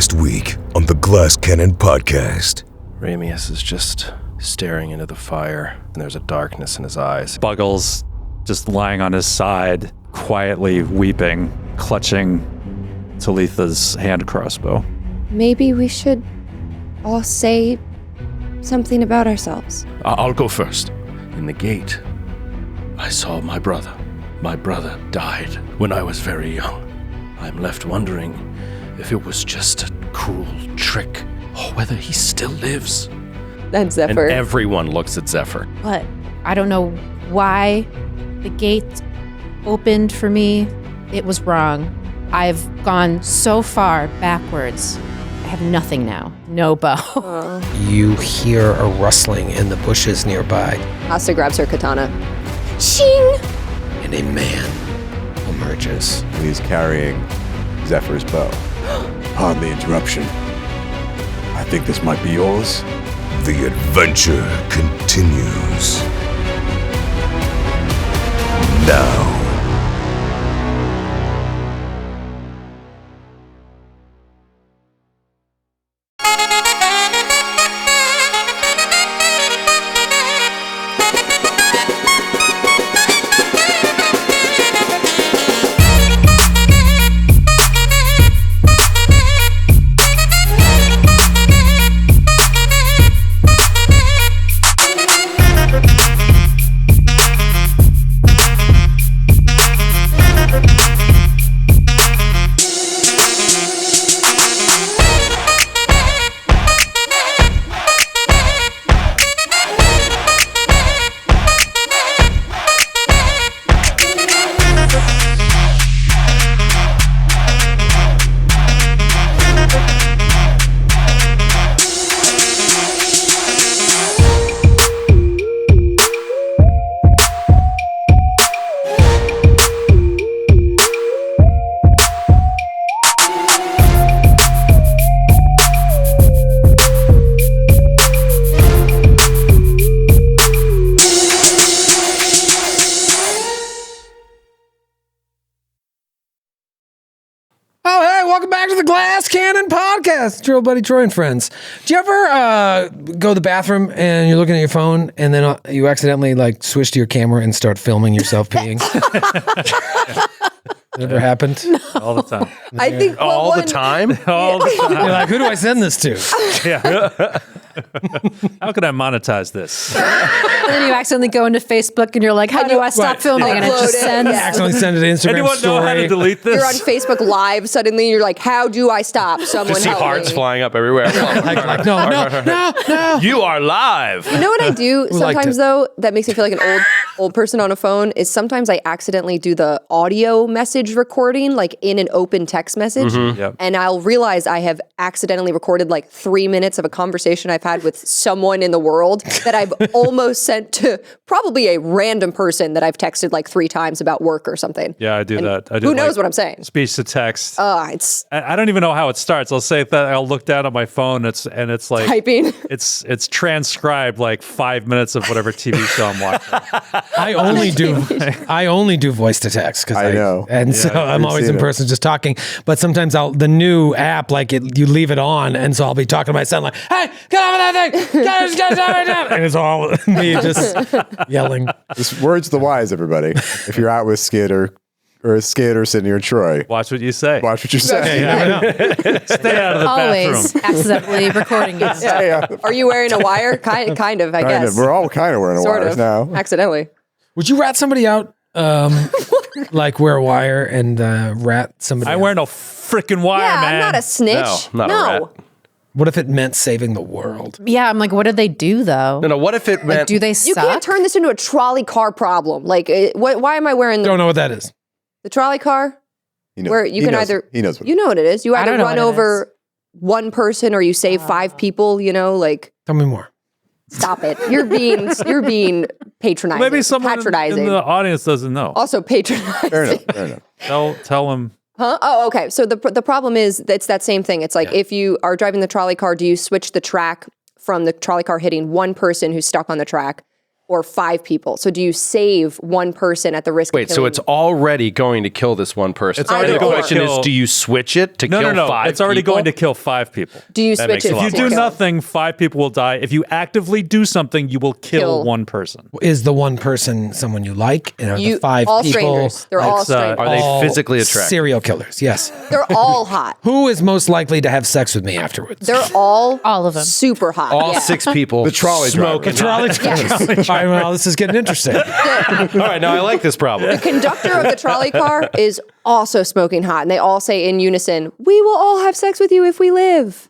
last week on the Glass Cannon Podcast. Ramius is just staring into the fire, and there's a darkness in his eyes. Buggles just lying on his side, quietly weeping, clutching Talitha's hand crossbow. Maybe we should all say something about ourselves. I'll go first. In the gate, I saw my brother. My brother died when I was very young. I'm left wondering if it was just a cruel trick, or whether he still lives. That's Zephyr. And everyone looks at Zephyr. But I don't know why the gate opened for me. It was wrong. I've gone so far backwards. I have nothing now. No bow. You hear a rustling in the bushes nearby, Asta grabs her katana. Shing! and a man emerges. He's carrying Zephyr's bow. Pardon the interruption. I think this might be yours. The adventure continues now. Welcome back to the Glass Cannon Podcast. It's your old buddy Troy and friends. Do you ever go to the bathroom and you're looking at your phone and then you accidentally like switch to your camera and start filming yourself peeing? Ever happened? No. All the time. I think All the time? All the time. You're like, who do I send this to? Yeah. How can I monetize this? And then you accidentally go into Facebook and you're like, how do I stop Right. filming? And it just Upload it. sends. Yeah. Accidentally send it to Instagram Anyone story. know how to delete this? You're on Facebook Live suddenly. You're like, how do I stop? Someone Just see help hearts me. flying up everywhere. like, no. You are live. You know what I do liked sometimes it? though that makes me feel like an old person on a phone is sometimes I accidentally do the audio message recording like in an open text message Yep. and I'll realize I have accidentally recorded like 3 minutes of a conversation I've had with someone in the world that I've almost sent to probably a random person that I've texted like 3 times about work or something. Yeah, I do And that. I do who knows what I'm saying? Speech to text. It's I don't even know how it starts. I'll say that I'll look down at my phone. It's like typing. It's transcribed like 5 minutes of whatever TV show I'm watching. I only do voice to text because I know. and so I'm always in person just talking. But sometimes the new app you leave it on, and so I'll be talking to my son like, "Hey, get off of that thing! Get off right now!" And it's all me just yelling. Just words to the wise, everybody. If you're out with Skid or Sydney or Troy, Watch what you say. watch what you say. Stay out of the Always bathroom. accidentally recording you. Are you wearing a wire? Kind of, I guess. We're all kind of wearing Sort wires of. now. Accidentally. Would you rat somebody out? Like wear a wire and rat somebody I out? wear no freaking wire, Yeah, man. I'm not a snitch. No, not a rat. What if it meant saving the world? Yeah, I'm like, what did they do though? No, what if it meant... Like, do they You suck? can't turn this into a trolley car problem. Like, why am I wearing Don't know what that is. the trolley car? He knows, Where you he can knows- either he knows what you know what it is. You I either don't know run what it over one person or you save 5 people. You know, like Tell me more. stop it. You're being patronizing. Maybe someone patronizing. in the audience doesn't know. Also patronizing. Fair enough. Tell them. Huh? Oh, okay. So the problem is it's that same thing. It's like if you are driving the trolley car, do you switch the track from the trolley car hitting one person who's stuck on the track, or 5 people? So do you save one person at the risk of Wait, so killing? it's already going to kill this one person. It's already the going to question kill- is, do you switch it to kill No. 5 It's already people? going to kill 5 people. Do you That switch makes a it lot If to you do kill? nothing, 5 people will die. If you actively do something, you will kill one person. Is the one person someone you like? And are the 5 all people strangers. They're all strangers. Are they all physically attractive? Serial killers, yes. They're all hot. Who is most likely to have sex with me afterwards? They're all of them. super hot. All yeah. 6 people. The trolley smoking. driver. The trolley. All right, well, this is getting interesting. All right, now I like this problem. Conductor of the trolley car is also smoking hot, and they all say in unison, "We will all have sex with you if we live."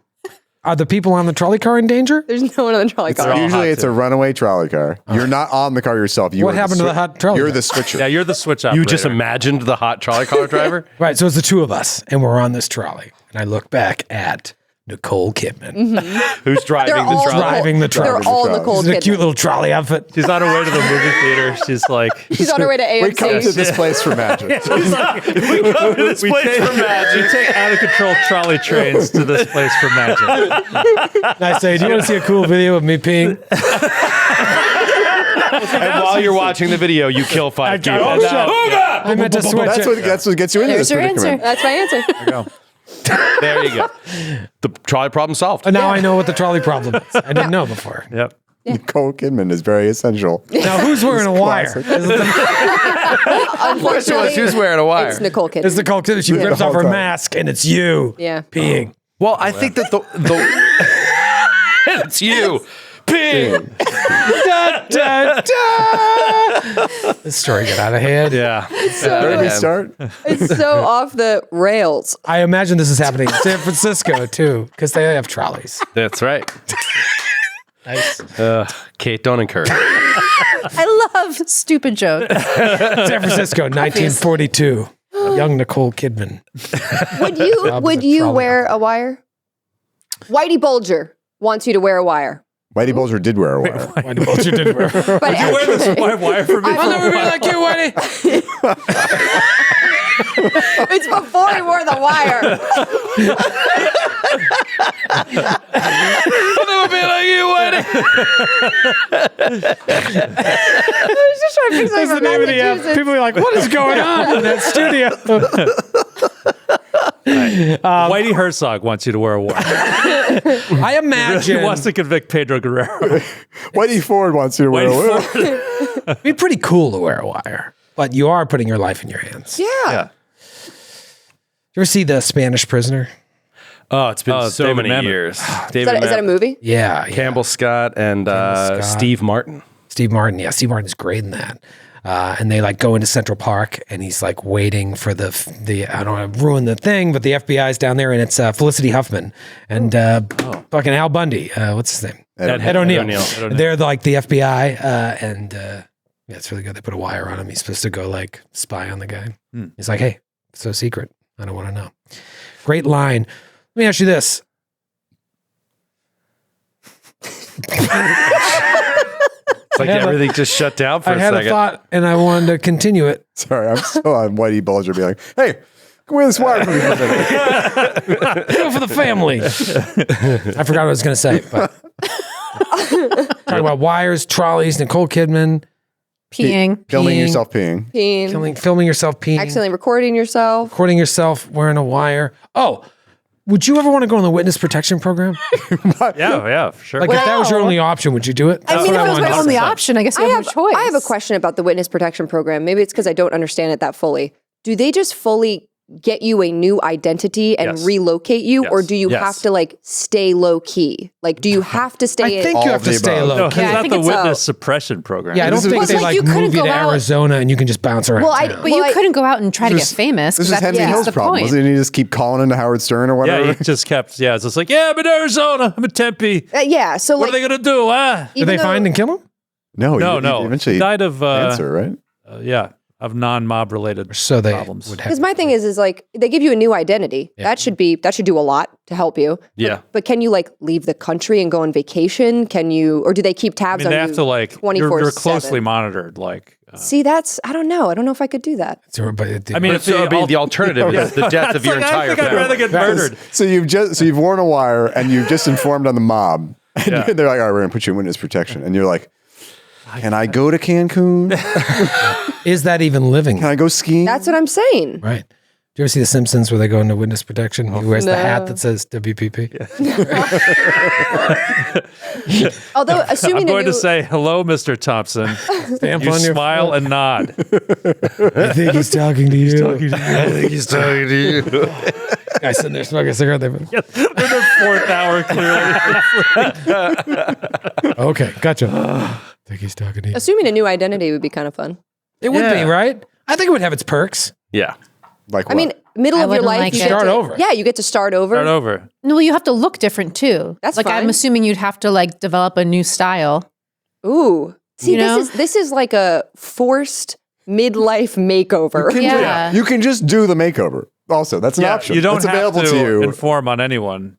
Are the people on the trolley car in danger? There's no one on the trolley car. Usually it's a runaway trolley car. You're not on the car yourself. You What are happened to the hot trolley You're car? the switcher. Yeah, you're the switch operator. You just imagined the hot trolley car driver? Right, so it's the 2 of us, and we're on this trolley. And I look back at Nicole Kidman. Who's driving They're the all trolley? Driving the trolley. They're all Nicole She's in a cute Kidman. little trolley outfit. She's on her way to the movie theater. She's like, She's on her way to We come to AMC. this place for magic. we come to this place for magic. We take out of control trolley trains to this place for magic. And I say, do you want to see a cool video of me peeing? And while you're watching the video, you kill 5 people. I meant to switch That's it. what gets you into There's this your predicament. answer. That's my answer. There you go. The trolley problem solved. And now I know what the trolley problem is. I didn't know before. Yep. Nicole Kidman is very essential. Now, who's wearing a wire? Is it the, Question was, who's wearing a wire? It's Nicole Kidman. it's Nicole Kidman. She rips the off whole her time. mask, and it's you Yeah. peeing. Well, I think that the it's you. Ping. Da, da, da. This story got out of hand. Yeah. Where do we start? It's so off the rails. I imagine this is happening in San Francisco, too, because they have trolleys. That's right. Nice. Kate, don't encourage. I love stupid jokes. San Francisco, 1942. Young Nicole Kidman. Would you wear a wire? Whitey Bulger wants you to wear a wire. Whitey Bulger did wear a wire. Whitey Bulger did wear. But You wear this white wire for me? I'll never be like you, Whitey. it's before he wore the wire. I'll never be like you, Whitey. I was just trying to fix That's the name of the app. People are like, what is going on in that studio? Whitey Herzog wants you to wear a wire. I He imagine wants to convict Pedro Guerrero. Whitey Ford wants you to wear a wire. Whitey Ford. it'd be pretty cool to wear a wire, but you are putting your life in your hands. Yeah. You ever see The Spanish Prisoner? Oh, it's been so David many Mamet. years. Is that a movie? Yeah. Campbell Scott and Scott. Steve Martin. Steve Martin. Yeah, Steve Martin's great in that. And they like go into Central Park, and he's like waiting for the I don't want to ruin the thing, but the FBI's down there, and it's Felicity Huffman and fucking Al Bundy. What's his name? Ed O'Neill. They're like the FBI, and yeah, it's really good. They put a wire on him. He's supposed to go like spy on the guy. He's like, hey, it's so secret. I don't want to know. Great line. Let me ask you this. It's like everything just shut down for I a had second. a thought, and I wanted to continue it. Sorry, I'm still on Whitey Bulger being like, hey, come wear this wire for me for a minute. Go for the family. I forgot what I was going to say, but talking about wires, trolleys, Nicole Kidman, Peeing. Filming Peeing. yourself peeing. filming yourself peeing, Accidentally recording yourself. recording yourself wearing a wire. Oh, would you ever want to go on the witness protection program? Yeah, for sure. Like if that was your only option, would you do it? I mean, what if it was wanted my to only know. option, I guess you I have have, no choice. I have a question about the witness protection program. Maybe it's because I don't understand it that fully. Do they just fully get you a new identity and Yes. relocate you, or Yes. do you Yes. have to like stay low key? Like, do you have to stay? I think All you of have to the stay above. low. No, key. it's I not think the it's witness out. suppression program. Yeah, I don't This is- think Well, they it's like like you couldn't move you go to out- Arizona and you can just bounce around. Well, I- town. But you Well, couldn't go out and try to get famous. This is That Henry defeats Hill's the problem. point. Wasn't he just keep calling into Howard Stern or whatever? Yeah, he just kept, it's just like, yeah, I'm in Arizona. I'm in Tempe. yeah. So What like, are they going to do? Did even they though- find and kill him? No, No. He eventually He died of, cancer, right? of non-mob related So they problems. would have. Because my thing is like they give you a new identity. Yeah. That should do a lot to help you. Yeah. But can you like leave the country and go on vacation? Can you, or do they keep I tabs mean, on they you? have to like, 24/7? you're closely monitored. Like, See, that's I don't know. I don't know if I could do that. I mean, But so, the alternative is the death of your entire I think I'd rather family. get murdered. So you've worn a wire and you've just informed on the mob. And Yeah. they're like, all right, we're gonna put you in witness protection. And you're like, Can I go to Cancun? Is that even living? Can I go skiing? That's what I'm saying. Right. Do you ever see The Simpsons where they go into witness protection? He wears the hat that says WPP. Although, assuming I'm going a new, to say hello, Mr. Thompson. Stamp You on your smile and nod. I think he's talking to you. I think he's talking to you. Guy sitting there smoking a cigarette. They're the 4th hour clearly. Okay, gotcha. I think he's talking to you. assuming a new identity would be kind of fun. It would be, right? I think it would have its perks. Yeah. Like I what? mean, middle I of your wouldn't life, like you it. get Start to- over. Yeah, you get to start over. Start over. No, you have to look different too. That's like fine. I'm assuming you'd have to like develop a new style. Ooh, see, You know? this is like a forced midlife makeover. Yeah. You can just do the makeover. Also, that's an option. You don't It's have available to to you. inform on anyone.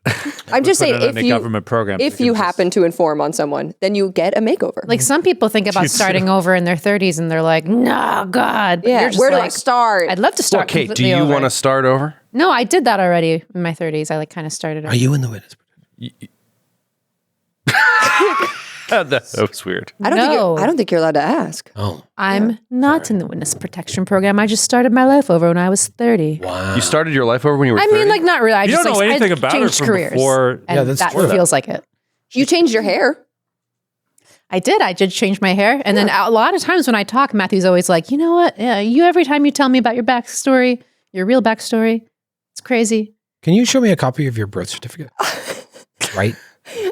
I'm just Put saying, it in if any you government program, if can you just- happen to inform on someone, then you get a makeover. Like some people think about starting over in their 30s and they're like, no, God. But yeah, you're just where do I like, start? I'd love to start. Well, Kate, do completely you over. want to start over? No, I did that already in my 30s. I like kind of started. Are you in the witness protection? That was weird. I don't think you're allowed to ask. Oh, I'm not in the witness protection program. I just started my life over when I was 30. wow. You started your life over when you were I 30? mean, like not really. I You just don't know like, anything I about her changed from careers, before. and Yeah, that's that true. feels like it. You changed your hair. I did change my hair, and then a lot of times when I talk, Matthew's always like, "You know what? Yeah, you every time you tell me about your backstory, your real backstory, it's crazy." Can you show me a copy of your birth certificate? Right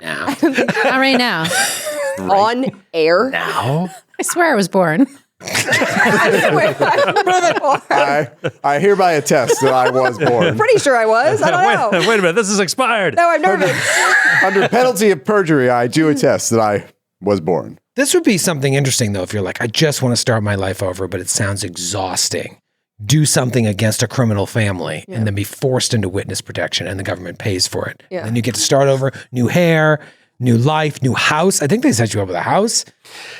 now. Not right now. On air. I swear I was born. I hereby attest that I was born. Pretty sure I was. I don't know. Wait a minute, this is expired. No, I'm nervous. Under penalty of perjury, I do attest that I was born. This would be something interesting, though, if you're like, I just want to start my life over, but it sounds exhausting. Do something against a criminal family and then be forced into witness protection and the government pays for it. Yeah. And then you get to start over, new hair, new life, new house. I think they set you up with a house.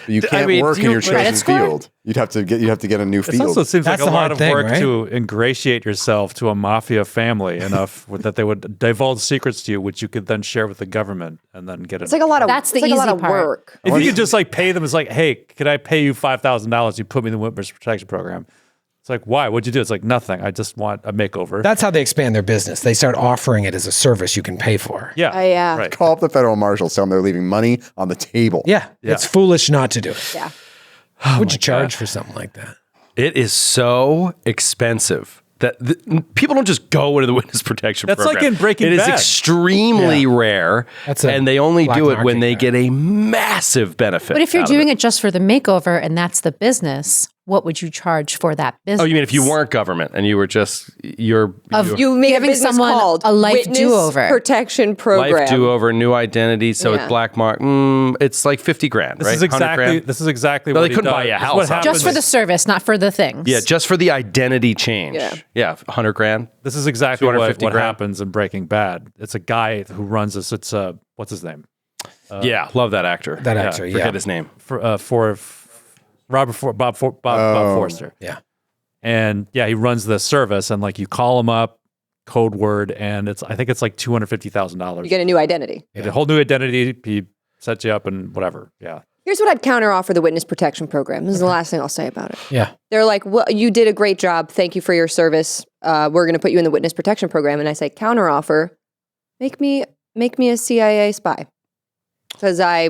But you can't work in your chosen field. You'd have to get a new It field. also seems That's like a the lot hard of thing, work right? to ingratiate yourself to a mafia family enough that they would divulge secrets to you, which you could then share with the government and then get it. It's like a lot of That's the it's like a lot easy of part. work. If you could just like pay them, it's like, hey, could I pay you $5,000? You put me in the witness protection program. It's like, why? What'd you do? It's like, nothing. I just want a makeover. That's how they expand their business. They start offering it as a service you can pay for. yeah. Yeah. Right. Call up the federal marshals, tell them they're leaving money on the table. Yeah. It's foolish not to do it. Yeah. Would you charge for something like that? It is so expensive that people don't just go into the witness protection That's program. like in Breaking It is Bad. extremely rare, That's a and they only black do it when market they there. get a massive benefit. But if you're out of doing it just for the makeover and that's the business, what would you charge for that business? Oh, you mean if you weren't government and you were just You make a Giving business someone called a life Witness do-over. Protection Program. life do over, new identity, so Yeah. it's black mark. It's like 50 grand, This right? is 100 exactly grand? this is exactly No, what they he couldn't does. buy you a This is house what off of happens. just for the service, not for the things. Yeah, just for the identity change. Yeah. 100 grand. This is exactly what 250 grand. happens in Breaking Bad. It's a guy who runs this. It's what's his name? Yeah, love that actor. That actor, yeah. Forget his name. Bob Forster. Yeah. And yeah, he runs this service, and like you call him up, code word, and I think it's like $250,000. You get a new identity. Get a whole new identity. He sets you up and whatever. Yeah. Here's what I'd counteroffer the Witness Protection Program. This is the last thing I'll say about it. Yeah. They're like, well, you did a great job. Thank you for your service. We're going to put you in the Witness Protection Program. And I say, counteroffer, make me a CIA spy. Because I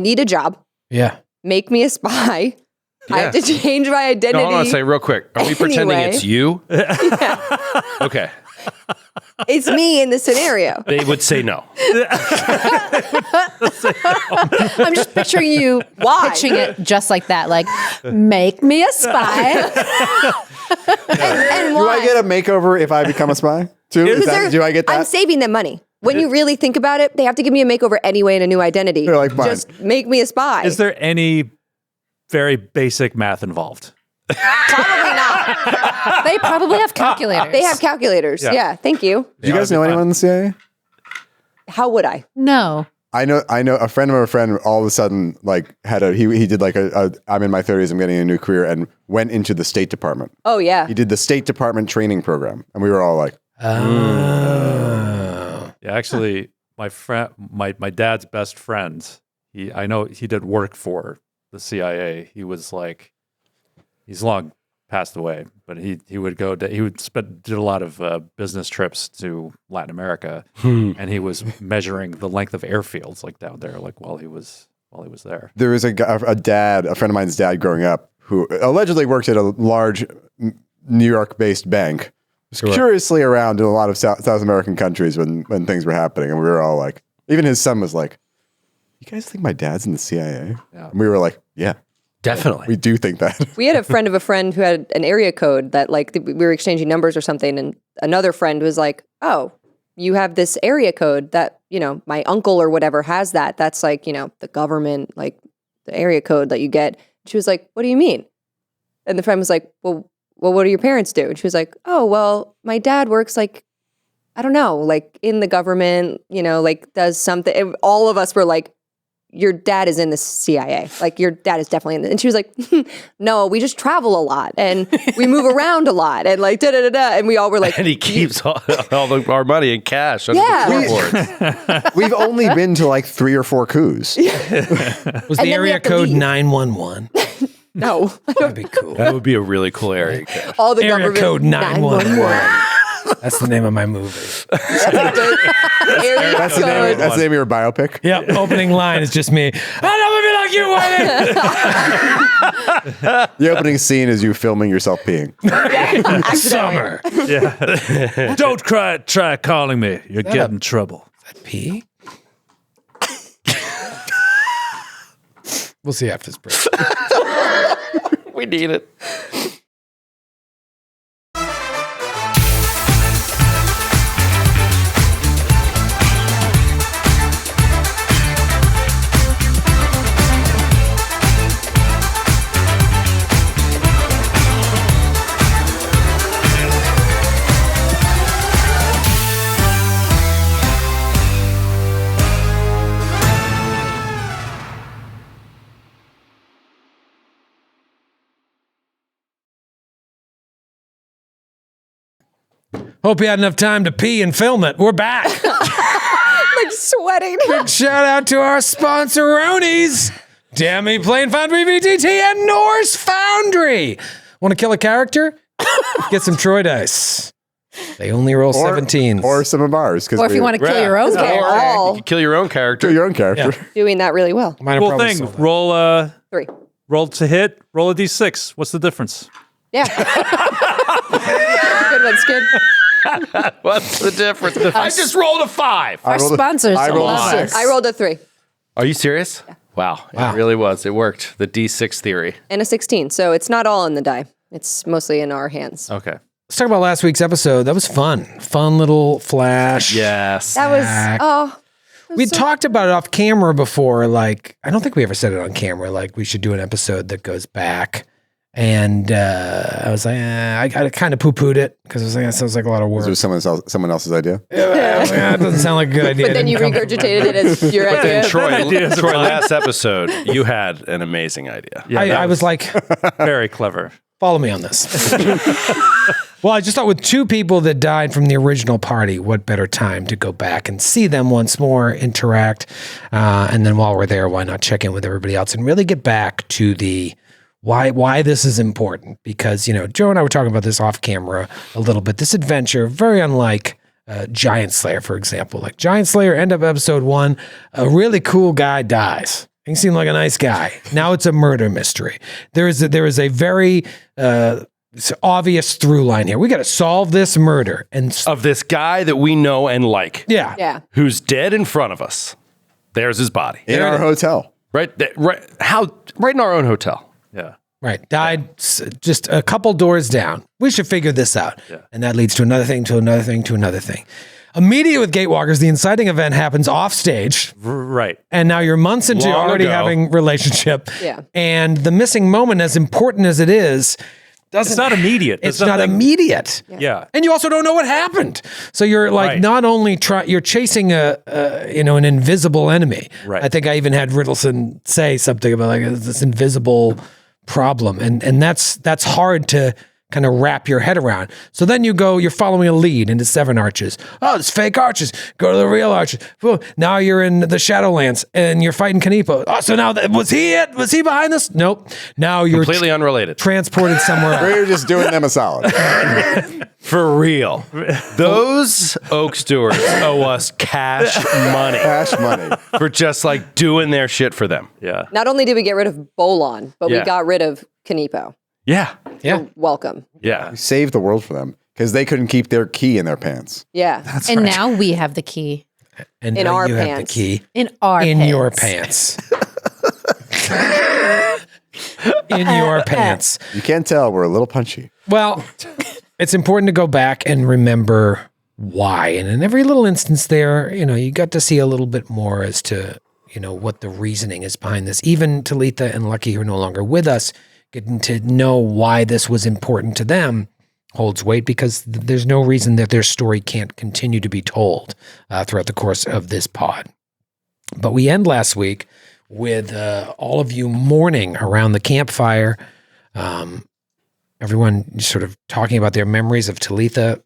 need a job. Yeah. Make me a spy. I have to change my identity. No, hold on a second, real quick. Are we pretending Anyway. it's you? Okay. It's me in the scenario. They would say no. I'm just picturing you Why? pitching it just like that. Like, make me a spy. And Do why? I get a makeover if I become a spy too? Do I get that? I'm saving them money. When you really think about it, they have to give me a makeover anyway and a new identity. They're like, fine. Just make me a spy. Is there any very basic math involved? Probably not. They probably have calculators. They have calculators. Yeah. Yeah, thank you. Do you guys know anyone in the CIA? How would I? No. I know a friend of a friend all of a sudden like he did like I'm in my 30s, I'm getting a new career, and went into the State Department. Oh, yeah. He did the State Department training program, and we were all like, Yeah, actually, my dad's best friend, I know he did work for the CIA. He was like, he's long passed away, but he would did a lot of business trips to Latin America, and he was measuring the length of airfields like down there, like while he was there. There was a friend of mine's dad growing up, who allegedly worked at a large New York-based bank. Was curiously around in a lot of South American countries when things were happening, and we were all like, even his son was like, "You guys think my dad's in the CIA?" Yeah. And we were like, "Yeah, Definitely. we do think that." We had a friend of a friend who had an area code that like we were exchanging numbers or something, and another friend was like, "Oh, you have this area code that, you know, my uncle or whatever has that. That's like, you know, the government, like the area code that you get." She was like, "What do you mean?" And the friend was like, well, what do your parents do?" And she was like, "Oh, well, my dad works like, I don't know, like in the government, you know, like does something." And all of us were like, "Your dad is in the CIA. Like your dad is definitely in the." And she was like, "No, we just travel a lot and we move around a lot and like da-da-da-da." And we all were like, And he keeps all our money in cash under Yeah. the floorboards. We've only been to like 3 or 4 coups. Was And the then we area have to code leave. 911? "No." That'd be cool. That would be a really cool area code. All the Area government code 911. 911. That's the name of my movie. Area That's the code. name of your biopic. Yep. Opening line is just me. "I'll never be like you, Wayne." The opening scene is you filming yourself peeing. Summer. Yeah. Don't try calling me. You'll get in trouble. Pee? We'll see after this break. We need it. Hope you had enough time to pee and film it. We're back. Like sweating. Big shout out to our sponsoronies, Demiplane, Foundry VTT, and Norse Foundry. Want to kill a character? Get some Troy dice. They only roll 17s. Or some of ours. Or if you want to kill your own They're character. all You can kill your own character. do your own character. Yeah. doing that really well. Mine are Cool probably thing. sold out. Roll 3. roll to hit. Roll a d6. What's the difference? Yeah. Good one, Skid. What's the difference? I just rolled a 5. Our sponsors I rolled a love 6. us. I rolled a 3 Are you serious? Wow. Wow. It really was. It worked. The D6 theory. and a 16. So it's not all in the die. It's mostly in our hands. Okay. Let's talk about last week's episode. That was fun. Fun little flash. Yes. That was, We talked about it off camera before. Like, I don't think we ever said it on camera. Like, we should do an episode that goes back. And I was like, I kind of poo-pooed it because I was like, that sounds like a lot of work. Was it someone else's idea? Yeah, it doesn't sound like a good idea. but then you regurgitated it as your idea. Troy, last episode, you had an amazing idea. Yeah, I that was like, very clever. follow me on this. Well, I just thought with 2 people that died from the original party, what better time to go back and see them once more, interact. And then while we're there, why not check in with everybody else and really get back to the why this is important? Because, you know, Joe and I were talking about this off camera a little bit. This adventure, very unlike Giant Slayer, for example. Like Giant Slayer, end of episode 1, a really cool guy dies. He seemed like a nice guy. Now it's a murder mystery. There is a very obvious through line here. We got to solve this murder. And Of this guy that we know and like. yeah. Yeah. Who's dead in front of us. There's his body. In our hotel. Right in our own hotel. Yeah. Right. Died just a couple doors down. We should figure this out. Yeah. And that leads to another thing, to another thing, to another thing. Immediately with Gatewalkers, the inciting event happens off stage. Right. And now you're months into Long already ago. having relationship. Yeah. And the missing moment, as important as it is, It's not immediate. It's There's not nothing- immediate. Yeah. And you also don't know what happened. So you're like Right. not only you're chasing an invisible enemy. Right. I think I even had Riddleson say something about like this invisible problem. And that's hard to kind of wrap your head around. So then you're following a lead into 7 arches. Oh, it's fake arches. Go to the real arches. Boom. Now you're in the Shadowlands and you're fighting Kanipo. Oh, so now was he it? Was he behind this? Nope. Now you're Completely unrelated. transported somewhere else. We're just doing them a solid. For real. Those Oak Stewards owe us cash money Cash money. for just like doing their shit for them. Yeah. Not only did we get rid of Bolon, but we Yeah. got rid of Kanipo. Yeah. Yeah. You're welcome. Yeah. We saved the world for them because they couldn't keep their key in their pants. Yeah. And now we have the key And In now our you have the pants. key in our in pants. your pants. In your pants. You can't tell. We're a little punchy. Well, it's important to go back and remember why. And in every little instance there, you got to see a little bit more as to, what the reasoning is behind this. Even Talitha and Lucky, who are no longer with us, getting to know why this was important to them holds weight because there's no reason that their story can't continue to be told throughout the course of this pod. But we end last week with all of you mourning around the campfire. Everyone sort of talking about their memories of Talitha,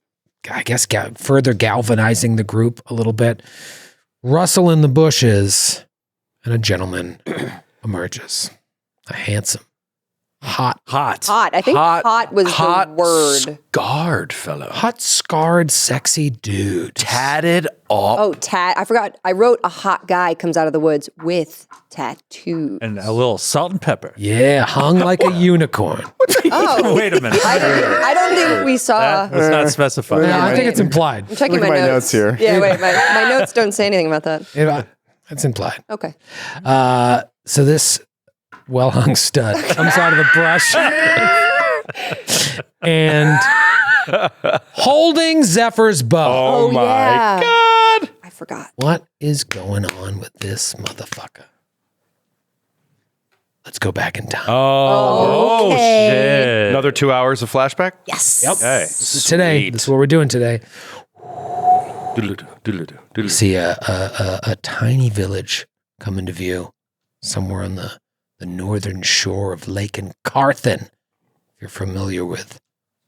I guess further galvanizing the group a little bit. Rustle in the bushes, and a gentleman emerges. A handsome, hot. Hot. I think hot was the word. Scarred fellow. Hot, scarred, sexy dude. Tatted up. Oh, I forgot. I wrote a hot guy comes out of the woods with tattoos. And a little salt and pepper. Yeah, hung like a unicorn. Oh, Wait a minute. I don't think we saw. That was not specified. Yeah, I think it's implied. I'm checking Look at my my notes. notes here. Yeah, wait. My notes don't say anything about that. It's implied. Okay. So this well-hung stud comes out of the brush and holding Zephyr's bow. Oh, my God. I forgot. What is going on with this motherfucker? Let's go back in time. Oh, Okay. shit. Another 2 hours of flashback? Yes. Okay. This is today. This is what we're doing today. You see a tiny village come into view somewhere on the northern shore of Lake Carthen. If you're familiar with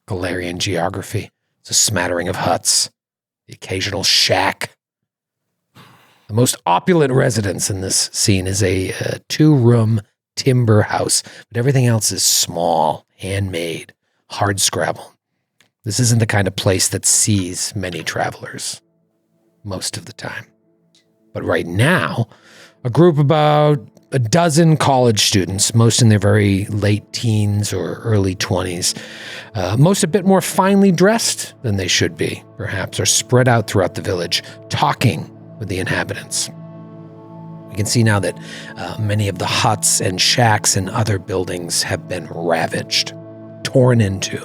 Galarian geography, it's a smattering of huts, the occasional shack. The most opulent residence in this scene is a 2-room timber house, but everything else is small, handmade, hard scrabble. This isn't the kind of place that sees many travelers most of the time. But right now, a group about a dozen college students, most in their very late teens or early 20s, most a bit more finely dressed than they should be, perhaps, are spread out throughout the village, talking with the inhabitants. We can see now that many of the huts and shacks and other buildings have been ravaged, torn into.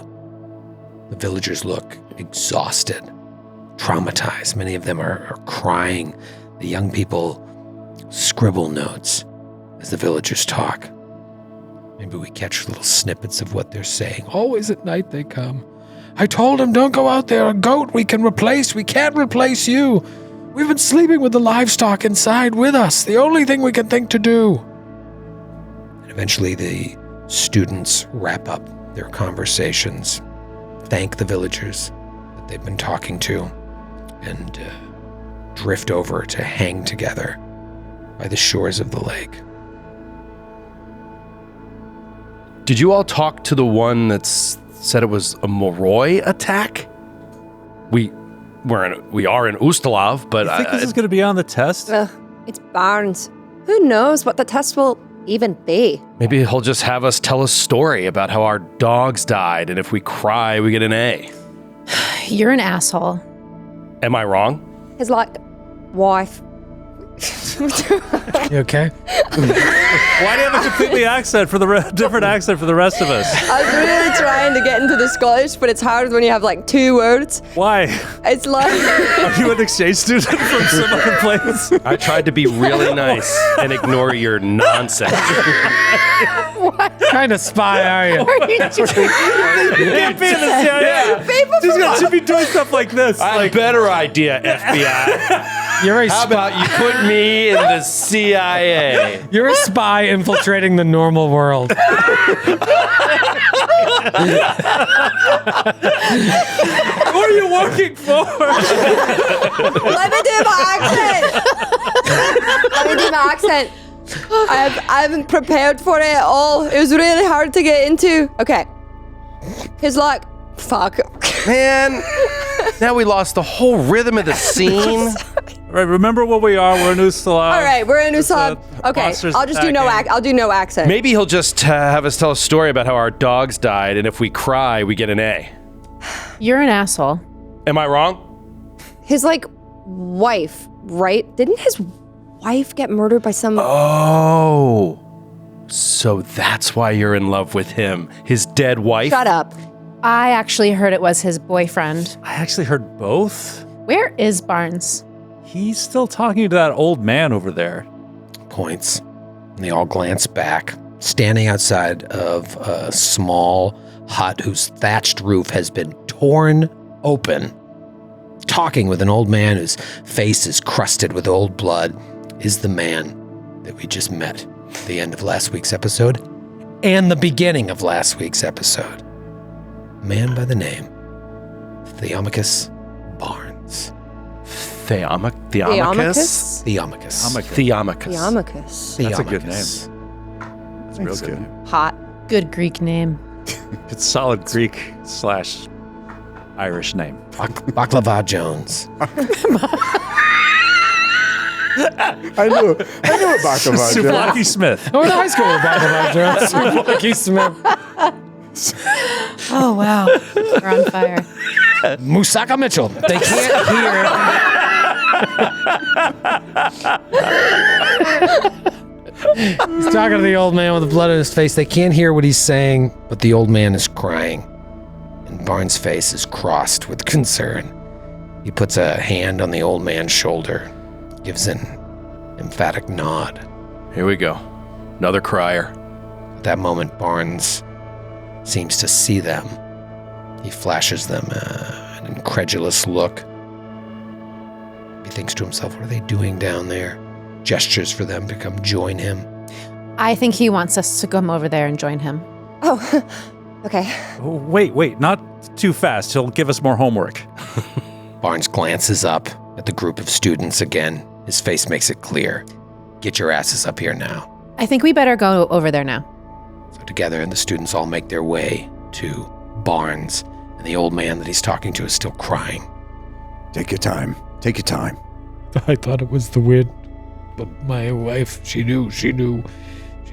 The villagers look exhausted, traumatized. Many of them are crying. The young people scribble notes as the villagers talk. Maybe we catch little snippets of what they're saying. Always at night they come. I told him, don't go out there. A goat we can replace. We can't replace you. We've been sleeping with the livestock inside with us. The only thing we can think to do. And eventually the students wrap up their conversations, thank the villagers that they've been talking to, and drift over to hang together by the shores of the lake. Did you all talk to the one that said it was a Moroi attack? We are in Ustalav, but I think this is going to be on the test. It's Barnes. Who knows what the test will even be? maybe he'll just have us tell a story about how our dogs died, and if we cry, we get an A. You're an asshole. Am I wrong? His wife. You okay? Why do you have a completely different accent for the rest of us? I was really trying to get into the Scottish, but it's hard when you have like 2 words. Why? It's like Are you an exchange student from some other place? I tried to be really nice and ignore your nonsense. What kind of spy are you? You can't be in the CIA. She's should be doing stuff like this. I have a better idea, FBI. You're a How about you put me in the CIA. You're a spy infiltrating the normal world. Who are you working for? Let me do my accent. I haven't prepared for it at all. It was really hard to get into. Okay. He's like, fuck. Man, now we lost the whole rhythm of the scene. Right, remember what we are. We're in Ustalav. All right, we're in Ustalav. Okay, monsters I'll just do no attacking. I'll do no accent. Maybe he'll just have us tell a story about how our dogs died, and if we cry, we get an A. You're an asshole. Am I wrong? His like wife, right? Didn't his wife get murdered by some? Oh, so that's why you're in love with him. His dead wife? Shut up. I actually heard it was his boyfriend. I actually heard both. Where is Barnes? He's still talking to that old man over there. Points. And they all glance back, standing outside of a small hut whose thatched roof has been torn open. Talking with an old man whose face is crusted with old blood is the man that we just met at the end of last week's episode and the beginning of last week's episode. A man by the name of Theomachus Barnes. Theomachus? Theomachus? Theomachus. That's a good name. Theomachus. That's a real good name. Hot. Good Greek name. It's solid Greek/Irish name. Baklava Jones. I knew it back of our Souvlaki Smith. I went to high school with Baklava Jones. Lucky Smith. Oh, wow. We're on fire. Musaka Mitchell. They can't hear. He's talking to the old man with the blood on his face. They can't hear what he's saying, but the old man is crying. And Barnes' face is crossed with concern. He puts a hand on the old man's shoulder, gives an emphatic nod. Here we go. Another crier. At that moment, Barnes seems to see them. He flashes them an incredulous look. He thinks to himself, what are they doing down there? Gestures for them to come join him. I think he wants us to come over there and join him. Oh, okay. Oh, wait, not too fast. He'll give us more homework. Barnes glances up at the group of students again. His face makes it clear. Get your asses up here now. I think we better go over there now. So together, the students all make their way to Barnes, and the old man that he's talking to is still crying. Take your time. Take your time. I thought it was the wind, but my wife, she knew. She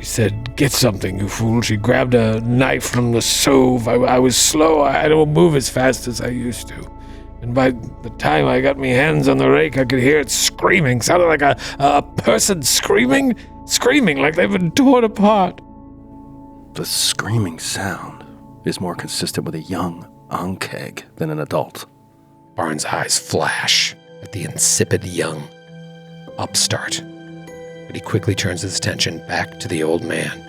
said, get something, you fool. She grabbed a knife from the stove. I was slow. I don't move as fast as I used to. And by the time I got my hands on the rake, I could hear it screaming. Sounded like a person screaming like they've been torn apart. The screaming sound is more consistent with a young Ankeg than an adult. Barnes' eyes flash at the insipid young upstart, but he quickly turns his attention back to the old man.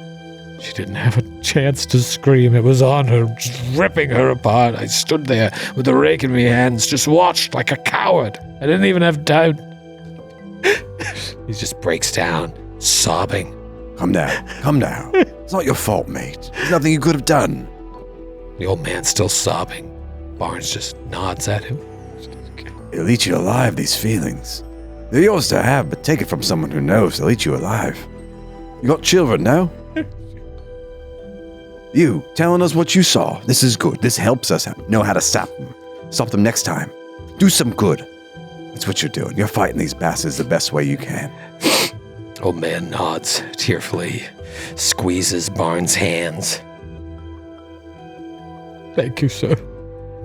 She didn't have a chance to scream. It was on her, just ripping her apart. I stood there with the rake in my hands, just watched like a coward. I didn't even have time. He just breaks down, sobbing. Calm down. Calm down. It's not your fault, mate. There's nothing you could have done. The old man's still sobbing. Barnes just nods at him. It'll eat you alive, these feelings. They're yours to have, but take it from someone who knows they'll eat you alive. You got children now? You, telling us what you saw. This is good. This helps us know how to stop them. Stop them next time. Do some good. That's what you're doing. You're fighting these bastards the best way you can. Old man nods tearfully, squeezes Barnes' hands. Thank you, sir.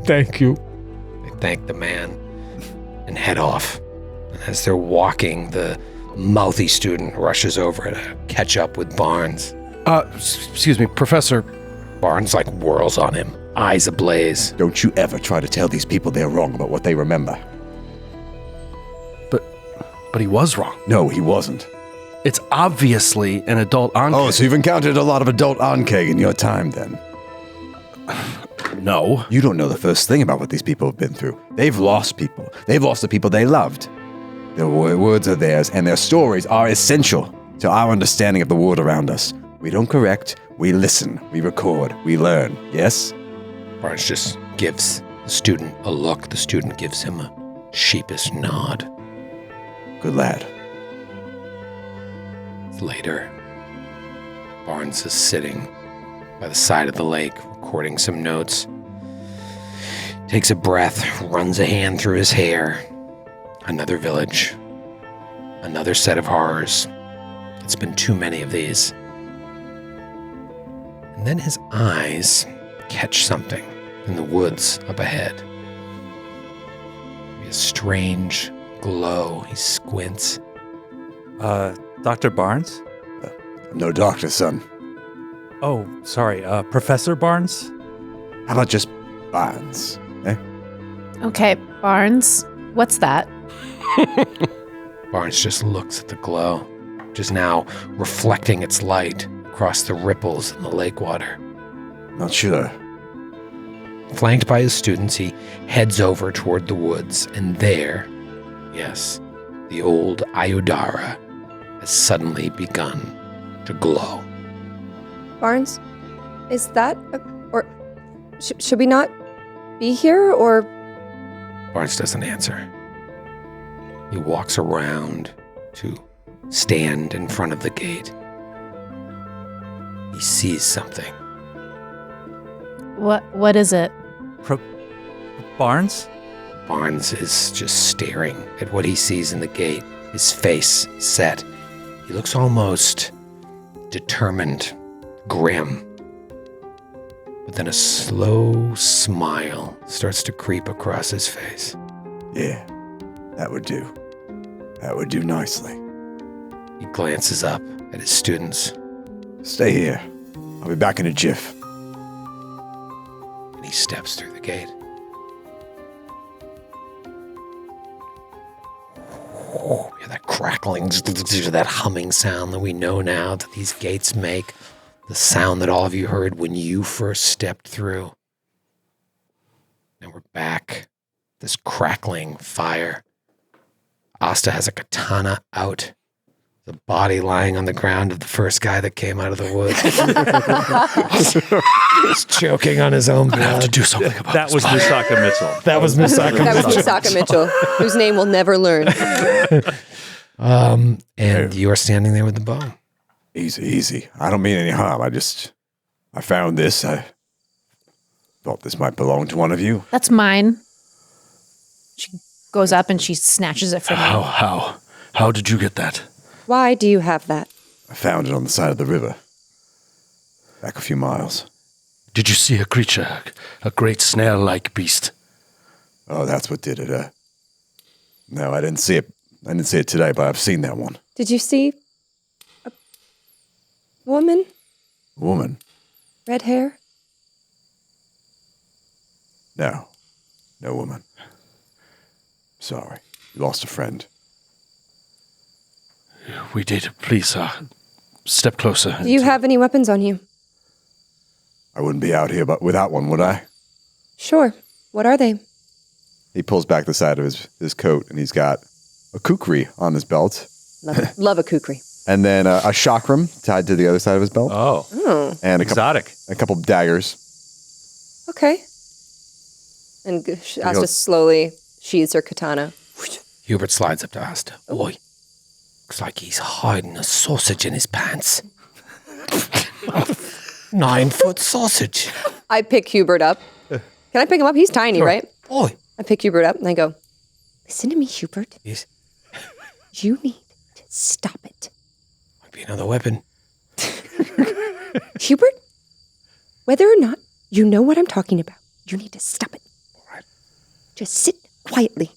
Thank you. They thank the man and head off. And as they're walking, the mouthy student rushes over to catch up with Barnes. Excuse me, Professor. Barnes whirls on him, eyes ablaze. Don't you ever try to tell these people they're wrong about what they remember. But he was wrong. No, he wasn't. It's obviously an adult Ankeg. Oh, so you've encountered a lot of adult Ankeg in your time, then? No. You don't know the first thing about what these people have been through. They've lost people. They've lost the people they loved. Their words are theirs, and their stories are essential to our understanding of the world around us. We don't correct, we listen, we record, we learn. Yes? Barnes just gives the student a look. The student gives him a sheepish nod. Good lad. Later, Barnes is sitting by the side of the lake, recording some notes. Takes a breath, runs a hand through his hair. Another village. Another set of horrors. It's been too many of these. And then his eyes catch something in the woods up ahead. A strange glow. He squints. Dr. Barnes? No doctor, son. Oh, sorry, Professor Barnes? How about just Barnes? Eh? Okay, Barnes, what's that? Barnes just looks at the glow, which is now reflecting its light across the ripples in the lake water. Not sure. Flanked by his students, he heads over toward the woods, and there, yes, the old Ayudara has suddenly begun to glow. Barnes, is that or should we not be here, or? Barnes doesn't answer. He walks around to stand in front of the gate. He sees something. What is it? Barnes? Barnes is just staring at what he sees in the gate, his face set. He looks almost determined, grim. But then a slow smile starts to creep across his face. Yeah, that would do. That would do nicely. He glances up at his students. Stay here. I'll be back in a jiff. And he steps through the gate. Oh, yeah, that crackling, that humming sound that we know now that these gates make. The sound that all of you heard when you first stepped through. Now we're back. This crackling fire. Asta has a katana out. The body lying on the ground of the first guy that came out of the woods. He's choking on his own blood. I have to do something about That was Misaka Mitchell. That was Misaka That was Misaka Mitchell, whose name we'll never learn. And you are standing there with the bow. Easy. I don't mean any harm. I found this. I thought this might belong to one of you. That's mine. She goes up and she snatches it from me. How did you get that? Why do you have that? I found it on the side of the river. Back a few miles. Did you see a creature, a great snail-like beast? Oh, that's what did it. No, I didn't see it. I didn't see it today, but I've seen that one. Did you see a woman? Woman? Red hair? No woman. Sorry, you lost a friend. We did. Please, step closer. Do you have any weapons on you? I wouldn't be out here but without one, would I? Sure. What are they? He pulls back the side of his coat, and he's got a kukri on his belt. Love a kukri. And then a chakram tied to the other side of his belt. Oh. And Exotic. A couple daggers. Okay. And Asta slowly sheathes her katana. Hubert slides up to Asta. Boy, looks like he's hiding a sausage in his pants. 9-foot sausage. I pick Hubert up. Can I pick him up? He's tiny, right? Boy. I pick Hubert up and I go, listen to me, Hubert. Yes. You need to stop it. Might be another weapon. Hubert, whether or not you know what I'm talking about, you need to stop it. All right. Just sit quietly.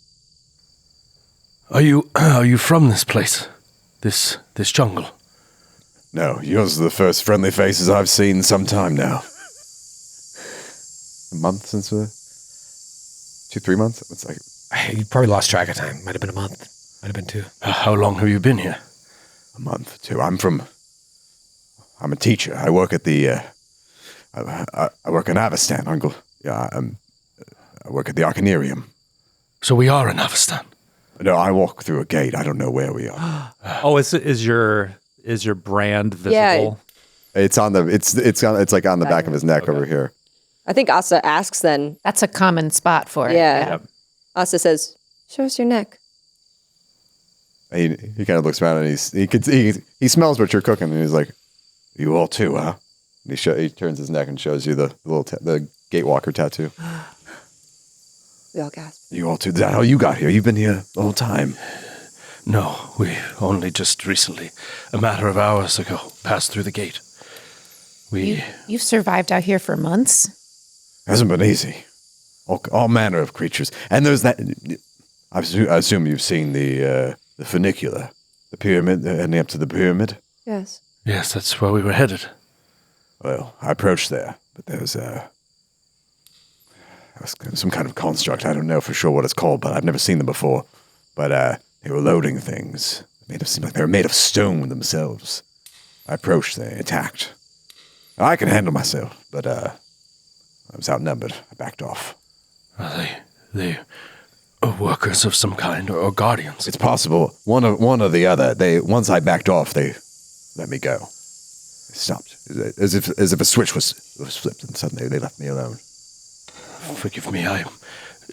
Are you from this place? This jungle? No, yours are the first friendly faces I've seen in some time now. A month since 2-3 months? It's like You probably lost track of time. Might have been a month. Might have been 2. How long have you been here? a month, 2. I'm a teacher. I work at the, I work in Avestan, Uncle. Yeah, I work at the Arcanarium. So we are in Avestan. No, I walk through a gate. I don't know where we are. Oh, is your brand visible? Yeah. It's on the it's like on the back of his neck over here. I think Asa asks then. That's a common spot for it. Yeah. Asa says, "Show us your neck." He kind of looks around and he smells what you're cooking and he's like, "You all too, huh?" And he turns his neck and shows you the little the Gatewalker tattoo. We all gasp. You all too. Is that how you got here? You've been here the whole time. No, we only just recently, a matter of hours ago, passed through the gate. You've survived out here for months? Hasn't been easy. All manner of creatures. And there's that. I assume you've seen the funicular, the pyramid, heading up to the pyramid. Yes. Yes, that's where we were headed. Well, I approached there, but there was some kind of construct. I don't know for sure what it's called, but I've never seen them before. But they were loading things. It seemed like they were made of stone themselves. I approached, they attacked. I can handle myself, but I was outnumbered. I backed off. Are they workers of some kind or guardians? It's possible. One or the other. Once I backed off, they let me go. They stopped, as if a switch was flipped, and suddenly they left me alone. Forgive me.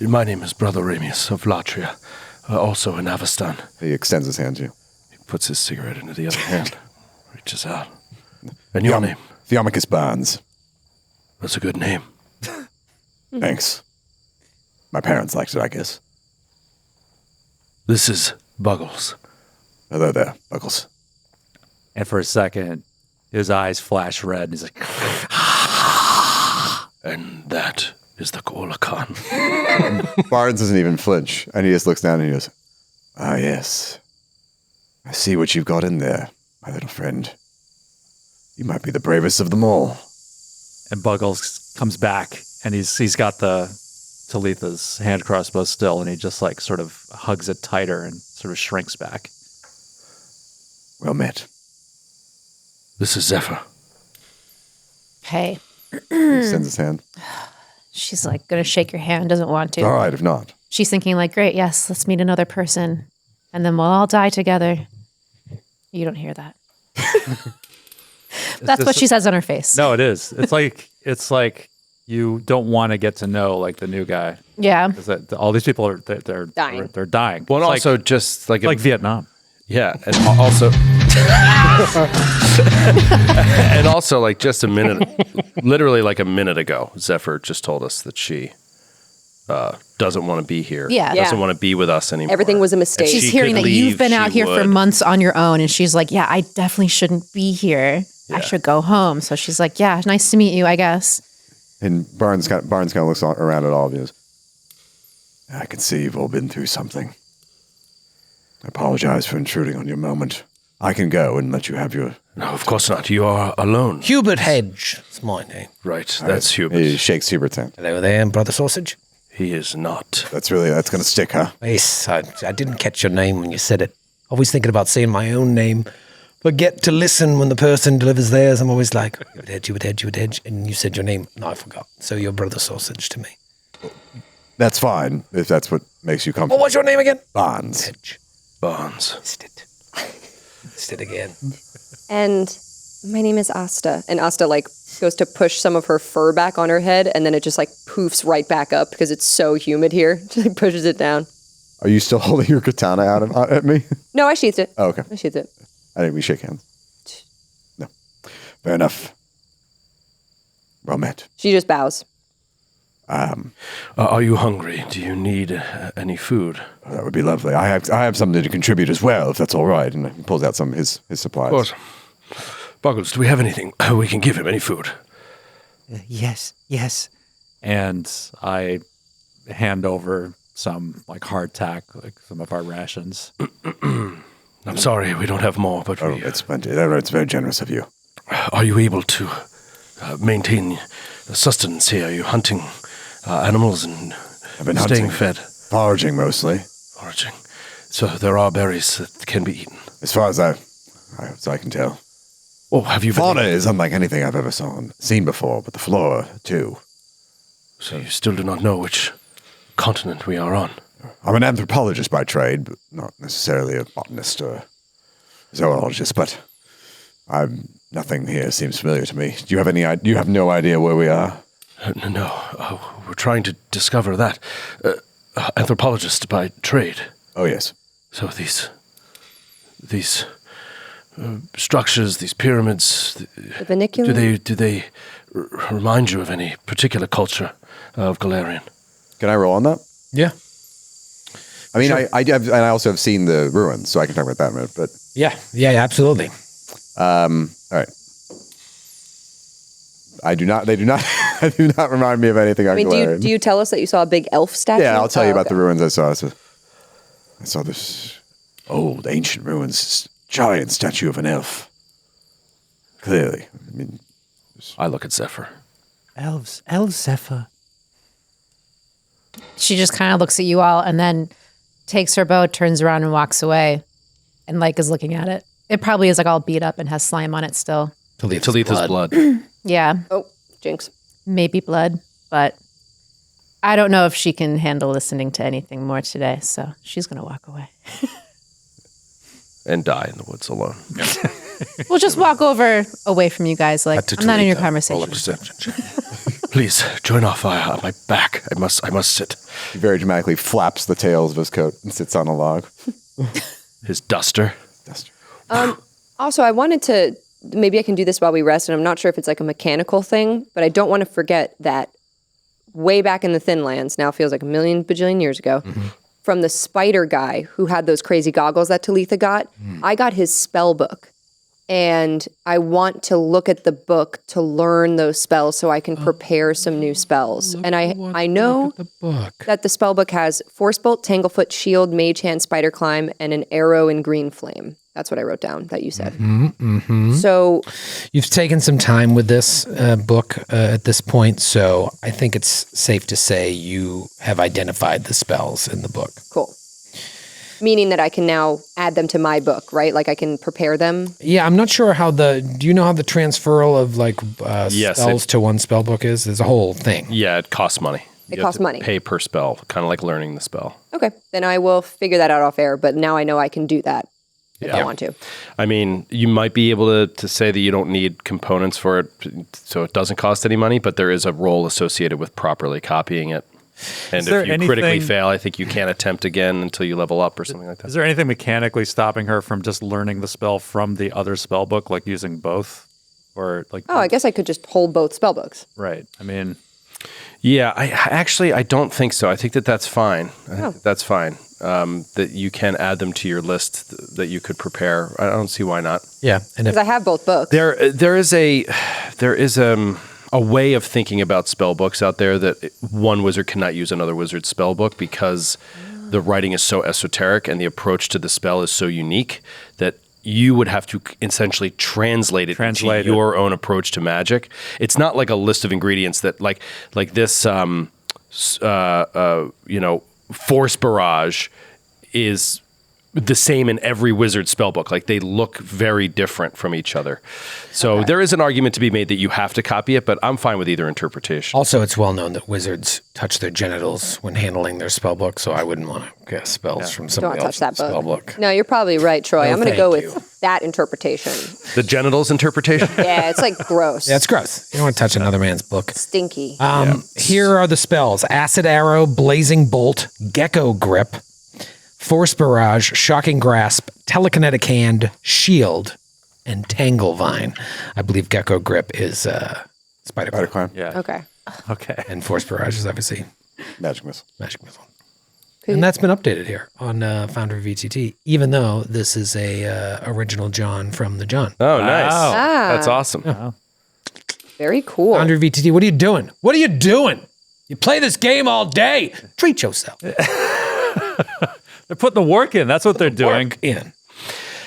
My name is Brother Ramius of Latria, also in Avestan. He extends his hand to you. He puts his cigarette into the other hand, reaches out. And your name? Theomachus Barnes. That's a good name. Thanks. My parents liked it, I guess. This is Buggles. Hello there, Buggles. And for a second, his eyes flash red. And he's like, And that is the Koala Khan. Barnes doesn't even flinch, and he just looks down and he goes, Ah, yes. I see what you've got in there, my little friend. You might be the bravest of them all. and Buggles comes back, and he's got the Talitha's hand crossbow still, and he just like sort of hugs it tighter and sort of shrinks back. Well met. This is Zephyr. Hey. he extends his hand. She's like going to shake your hand, doesn't want to. All right, if not. She's thinking like, great, yes, let's meet another person. And then we'll all die together. You don't hear that. That's what she says on her face. No, it is. It's like you don't want to get to know like the new guy. Yeah. Because all these people are they're Dying. They're dying. Well, It's also like, just like like Vietnam. Yeah, and also, and also, like just a minute, literally like a minute ago, Zephyr just told us that she doesn't want to be here. Yeah. doesn't want to be with us anymore. Everything was a mistake. If She's she hearing could that you've leave, been out she here for would. months on your own. And she's like, yeah, I definitely shouldn't be here. I should go home. So she's like, yeah, nice to meet you, I guess. And Barnes kind of looks around at all of you. I can see you've all been through something. I apologize for intruding on your moment. I can go and let you have your... No, of course not. You are alone. Hubert Hedge. It's my name. Right, that's Hubert. He shakes Hubert's hand. Hello there, Brother Sausage. He is not. That's going to stick, huh? Yes, I didn't catch your name when you said it. Always thinking about saying my own name. Forget to listen when the person delivers theirs. I'm always like, Hubert Hedge. And you said your name. No, I forgot. So you're Brother Sausage to me. That's fine, if that's what makes you comfortable. What was your name again? Barnes. Hedge. Barnes. Missed it again. And my name is Asta. And Asta like goes to push some of her fur back on her head, and then it just like poofs right back up because it's so humid here. She like pushes it down. Are you still holding your katana out at me? No, I sheathed it. Oh, okay. I sheathed it. I think we shake hands. No. Fair enough. Well met. She just bows. Are you hungry? Do you need any food? That would be lovely. I have something to contribute as well, if that's all right. And he pulls out some of his supplies. Of course. Buggles, do we have anything we can give him? Any food? Yes. And I hand over some like hardtack, like some of our rations. I'm sorry, we don't have more, but Oh, it's plenty. It's very generous of you. Are you able to maintain sustenance here? Are you hunting animals and I've been staying hunting. fed? Foraging, mostly. Foraging. So there are berries that can be eaten. As far as I can tell. Oh, have you Fauna been... is unlike anything I've ever seen before, but the flora, too. So you still do not know which continent we are on? I'm an anthropologist by trade, but not necessarily a botanist or zoologist, but nothing here seems familiar to me. Do you have any idea? You have no idea where we are? No, we're trying to discover that. Anthropologist by trade. Oh, yes. So these structures, these pyramids, The vernacular? do they remind you of any particular culture of Galarian? Can I roll on that? Yeah. I mean, I also have seen the ruins, so I can talk about that in a minute. But Yeah, absolutely. all right, I do not. They do not. They do not remind me of anything. I mean, do you tell us that you saw a big elf statue? Yeah, I'll tell you about the okay. ruins I saw. So, I saw this old, ancient ruins, giant statue of an elf. Clearly. I mean, I look at Zephyr. Elves, Zephyr. She just kind of looks at you all and then takes her bow, turns around and walks away, and like is looking at it. It probably is like all beat up and has slime on it still. Talitha's blood. Yeah, Oh, jinx. maybe blood, but I don't know if she can handle listening to anything more today, so she's going to walk away. And die in the woods alone. We'll just walk over away from you guys. Like, I'm not in your Roll a conversation. perception check. Please, join off on my back. I must sit. he very dramatically flaps the tails of his coat and sits on a log. His duster. Also, I wanted to, maybe I can do this while we rest, and I'm not sure if it's like a mechanical thing, but I don't want to forget that way back in the Thin Lands, now feels like a million bajillion years ago, from the spider guy who had those crazy goggles that Talitha got, I got his spell book. And I want to look at the book to learn those spells so I can prepare some new spells. And I know that the spell book has Force Bolt, Tanglefoot, Shield, Mage Hand, Spider Climb, and an arrow in green flame. That's what I wrote down that you said. So You've taken some time with this book at this point, so I think it's safe to say you have identified the spells in the book. cool. Meaning that I can now add them to my book, right? Like I can prepare them. Yeah, I'm not sure how do you know how the transferal of like Yes, spells to one spell book is? There's a whole thing. Yeah, it costs money. It You have costs to money. Pay per spell, kind of like learning the spell. Okay, then I will figure that out off air, but now I know I can do that if I want to. I mean, you might be able to say that you don't need components for it, so it doesn't cost any money, but there is a role associated with properly copying it. And there if you critically anything- fail, I think you can't attempt again until you level up or something like that. Is there anything mechanically stopping her from just learning the spell from the other spell book, like using both? Or like Oh, I guess I could just hold both spell books. right. I mean, Yeah, I don't think so. I think that's fine. I think that's fine. That you can add them to your list that you could prepare. I don't see why not. Yeah, and if Because I have both books. There is a way of thinking about spell books out there that one wizard cannot use another wizard's spell book because the writing is so esoteric and the approach to the spell is so unique that you would have to essentially translate it into your own approach to magic. It's not like a list of ingredients that like this force barrage is the same in every wizard spellbook. Like they look very different from each other. So there is an argument to be made that you have to copy it, but I'm fine with either interpretation. also it's well known that wizards touch their genitals when handling their spell book, so I wouldn't want to get spells from Don't somebody touch else's that spell book. book. No, you're probably right, Troy. No, I'm going to go thank with that interpretation. The genitals interpretation? Yeah, it's like gross. Yeah, it's gross. You don't want to touch another man's book. Stinky. Here are the spells: Acid Arrow, Blazing Bolt, Gecko Grip, Force Barrage, Shocking Grasp, Telekinetic Hand, Shield, and Tangle Vine. I believe Gecko Grip is Spider Climb. yeah. Okay. Okay. And Force Barrage is obviously Magic missile. Magic Missile. And that's been updated here on Foundry VTT, even though this is a original John from the John. Oh, nice. Ah. That's awesome. Very cool. Foundry VTT, what are you doing? What are you doing? You play this game all day. Treat yourself. They're putting the work in. That's what they're doing. Work in.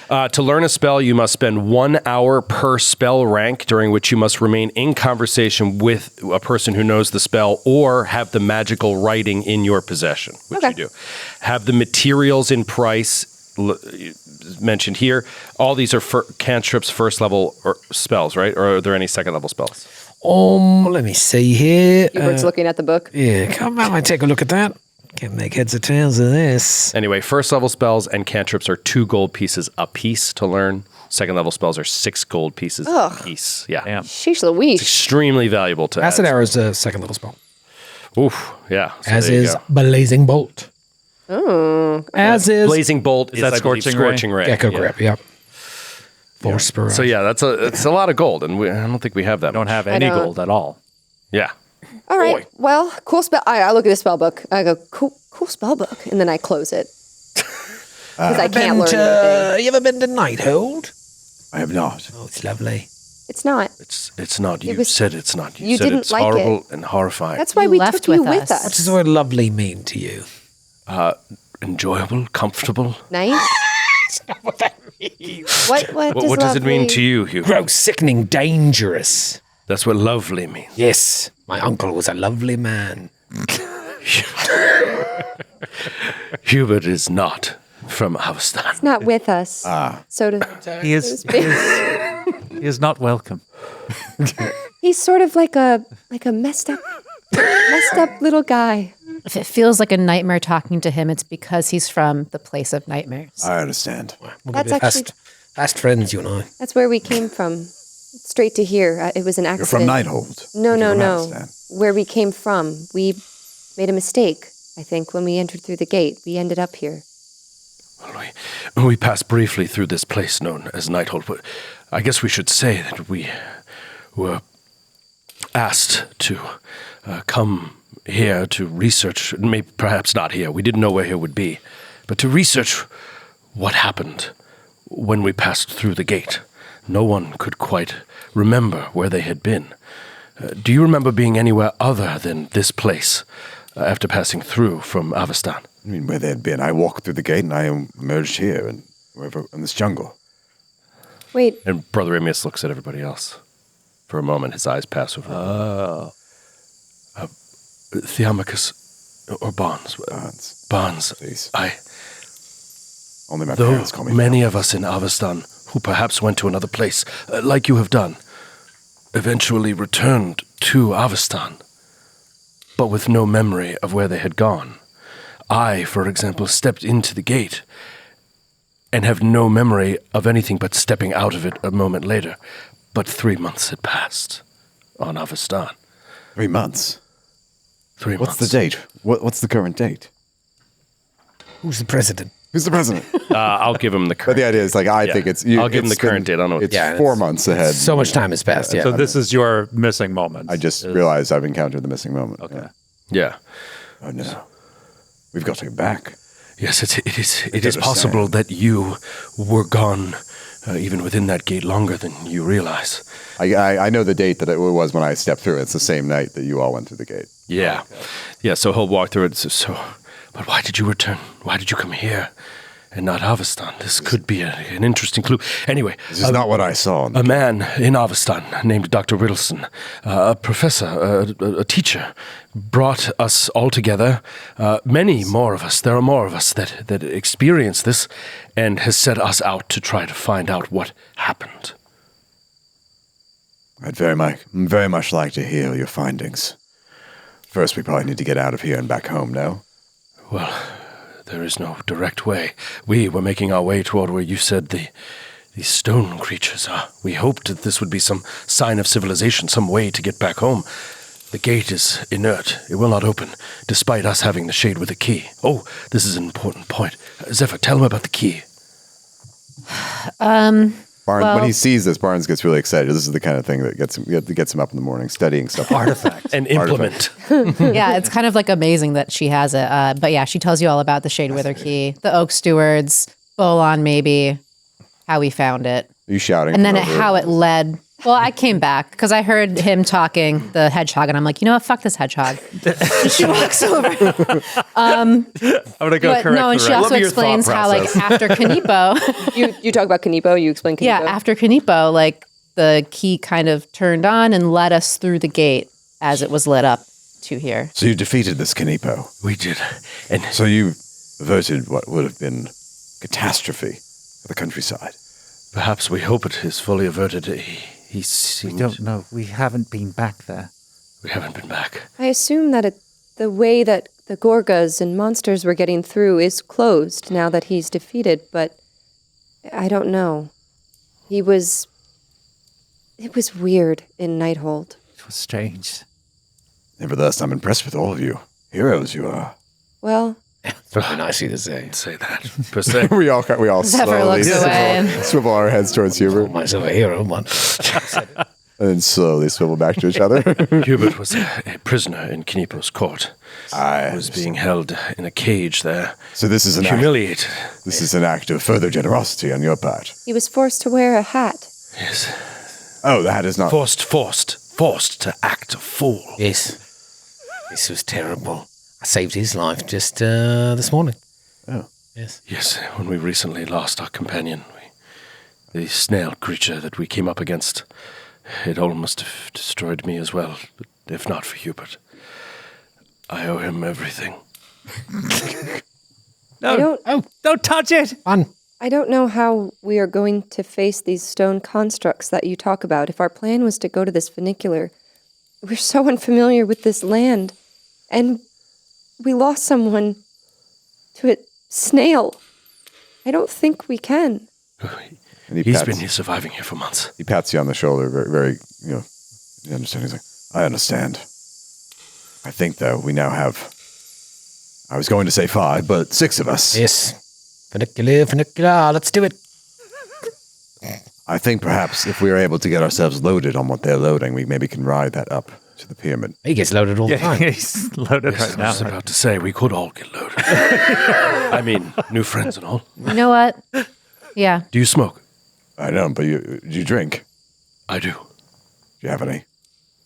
To learn a spell, you must spend 1 hour per spell rank, during which you must remain in conversation with a person who knows the spell or have the magical writing in your possession, which you do. Have the materials in price mentioned here. All these are cantrips, first level or spells, right? Or are there any second level spells? Let me see here. Hubert's looking at the book. Yeah, come on, take a look at that. Can't make heads or tails of this. Anyway, first level spells and cantrips are 2 gold pieces a piece to learn. Second level spells are 6 gold pieces a piece. Yeah. Damn. Sheesh Louise. Extremely valuable to Acid add. Arrow is a second level spell. Oof. Yeah. So As there you is go. Blazing Bolt. Oh. As is Blazing Bolt is that I believe, Scorching Ray? Ray. Gecko Yeah. Grip. Yep. Force Spur. So yeah, it's a lot of gold, and I don't think we have that. Don't much. have any don't. gold at all. Yeah. All right. Well, cool spell. I look at the spell book. I go, cool spell book, and then I close it because I can't learn anything. You ever been to Nighthold? I have not. Oh, it's lovely. It's not. It's not. You was- said it's not. you said didn't it's like horrible it. and horrifying. That's why You we left took you with with us. What does us. the word lovely mean to you? Enjoyable, comfortable. Nice. What that means? What What does it mean lovely- to you, Hugh? Gross, sickening, dangerous. That's what lovely means. Yes, my uncle was a lovely man. Hubert is not from Avstan. Not with us. So He is not welcome. he's sort of like a messed up little guy. If it feels like a nightmare talking to him, it's because he's from the place of nightmares. I understand. That's actually Fast friends, you and I. that's where we came from. Straight to here. It was an You're accident. from Nighthold. No, You're no, from no. Avstan. Where we came from, we made a mistake. I think when we entered through the gate, we ended up here. Well, we passed briefly through this place known as Nighthold, but I guess we should say that we were asked to come here to research, maybe perhaps not here, we didn't know where here would be, but to research what happened when we passed through the gate. No one could quite remember where they had been. Do you remember being anywhere other than this place after passing through from Avstan? I mean, where they had been. I walked through the gate and I emerged here and in this jungle. Wait, And Brother Amius looks at everybody else. For a moment, his eyes pass over. Theomachus or Barnes? Barnes. Barnes. Please. Though Only my parents call me many of us in Avstan, who perhaps went to another place, like you have done, eventually returned to Avstan, but with no memory of where they had gone. I, for example, stepped into the gate and have no memory of anything but stepping out of it a moment later. But 3 months had passed on Avstan. 3 months. 3 What's months. the date? What's the current date? Who's the president? Who's the president? I'll give him the But current. the idea is like I think it's. I'll give him the current date. I don't know. It's Yeah, 4 months ahead. So much time has passed. Yeah. So this is your missing moment. I just realized I've encountered the missing moment. Okay. Yeah. Oh no, we've got to go back. Yes, it is understand. possible that you were gone even within that gate longer than you realize. I know the date that it was when I stepped through. It's the same night that you all went through the gate. Yeah. Yeah, so he'll walk through it. So, but why did you return? Why did you come here and not Avstan? This could be an interesting clue. Anyway, This is not what I saw. a man in Avstan named Dr. Riddleson, a professor, a teacher, brought us all together. Many more of us. There are more of us that experience this and has set us out to try to find out what happened. I'd very much like to hear your findings. First, we probably need to get out of here and back home, no? Well, there is no direct way. We were making our way toward where you said these stone creatures are. We hoped that this would be some sign of civilization, some way to get back home. The gate is inert. It will not open, despite us having the shade with a key. Oh, this is an important point. Zephyr, tell him about the key. Barnes, when he sees this, Barnes gets really excited. This is the kind of thing that gets him up in the morning, studying stuff. Artifact. An implement. Yeah, it's kind of like amazing that she has it. But yeah, she tells you all about the Shade Wither key, the Oak Stewards, Bolon maybe, how we found it, Are you shouting? and then from over how it led. Well, I came back because I heard him talking, the hedgehog, and I'm like, you know what? Fuck this hedgehog. And she walks over. I'm gonna go But correct no, and the she record. also explains how, like, after Kanipo, you talk about Kanipo. You explain Kanipo. yeah, after Kanipo, like, the key kind of turned on and led us through the gate as it was lit up to here. So you defeated this Kanipo. We did. And So you averted what would have been catastrophe for the countryside. perhaps we hope it is fully averted. He We seemed... don't know. We haven't been back there. We haven't been back. I assume that the way that the Gorgas and monsters we're getting through is closed now that he's defeated, but I don't know. It was weird in Nighthold. It was strange. Nevertheless, I'm impressed with all of you. Heroes you are. Well, It's really nice of you to say. Say that. Per se. we all Zephyr slowly looks away. swivel our heads towards Hubert, Myself a hero, man. and then slowly swivel back to each other. Hubert was a prisoner in Knipo's court. I Was being held in a cage there, So this is an act, humiliated. this is an act of further generosity on your part. he was forced to wear a hat. Yes, Oh, that is not. forced to act a fool. Yes. This was terrible. I saved his life just this morning. Oh. Yes. Yes, when we recently lost our companion, the snail creature that we came up against, it almost have destroyed me as well, if not for Hubert. I owe him everything. Don't touch it! Fun. I don't know how we are going to face these stone constructs that you talk about. If our plan was to go to this funicular, we're so unfamiliar with this land, and we lost someone to a snail. I don't think we can. And he He's pats, been surviving here for months. he pats you on the shoulder, very, very, You understand? He's like, I understand. I think, though, we now have. I was going to say 5, but 6 of us. Yes. Funicular. Let's do it. I think perhaps if we are able to get ourselves loaded on what they're loading, we maybe can ride that up to the pyramid. He gets loaded all the time. He's loaded Yes, right I now. was about to say, we could all get loaded. I mean, new friends and all. You know what? Yeah. Do you smoke? I don't, but do you drink? I do. Do you have any?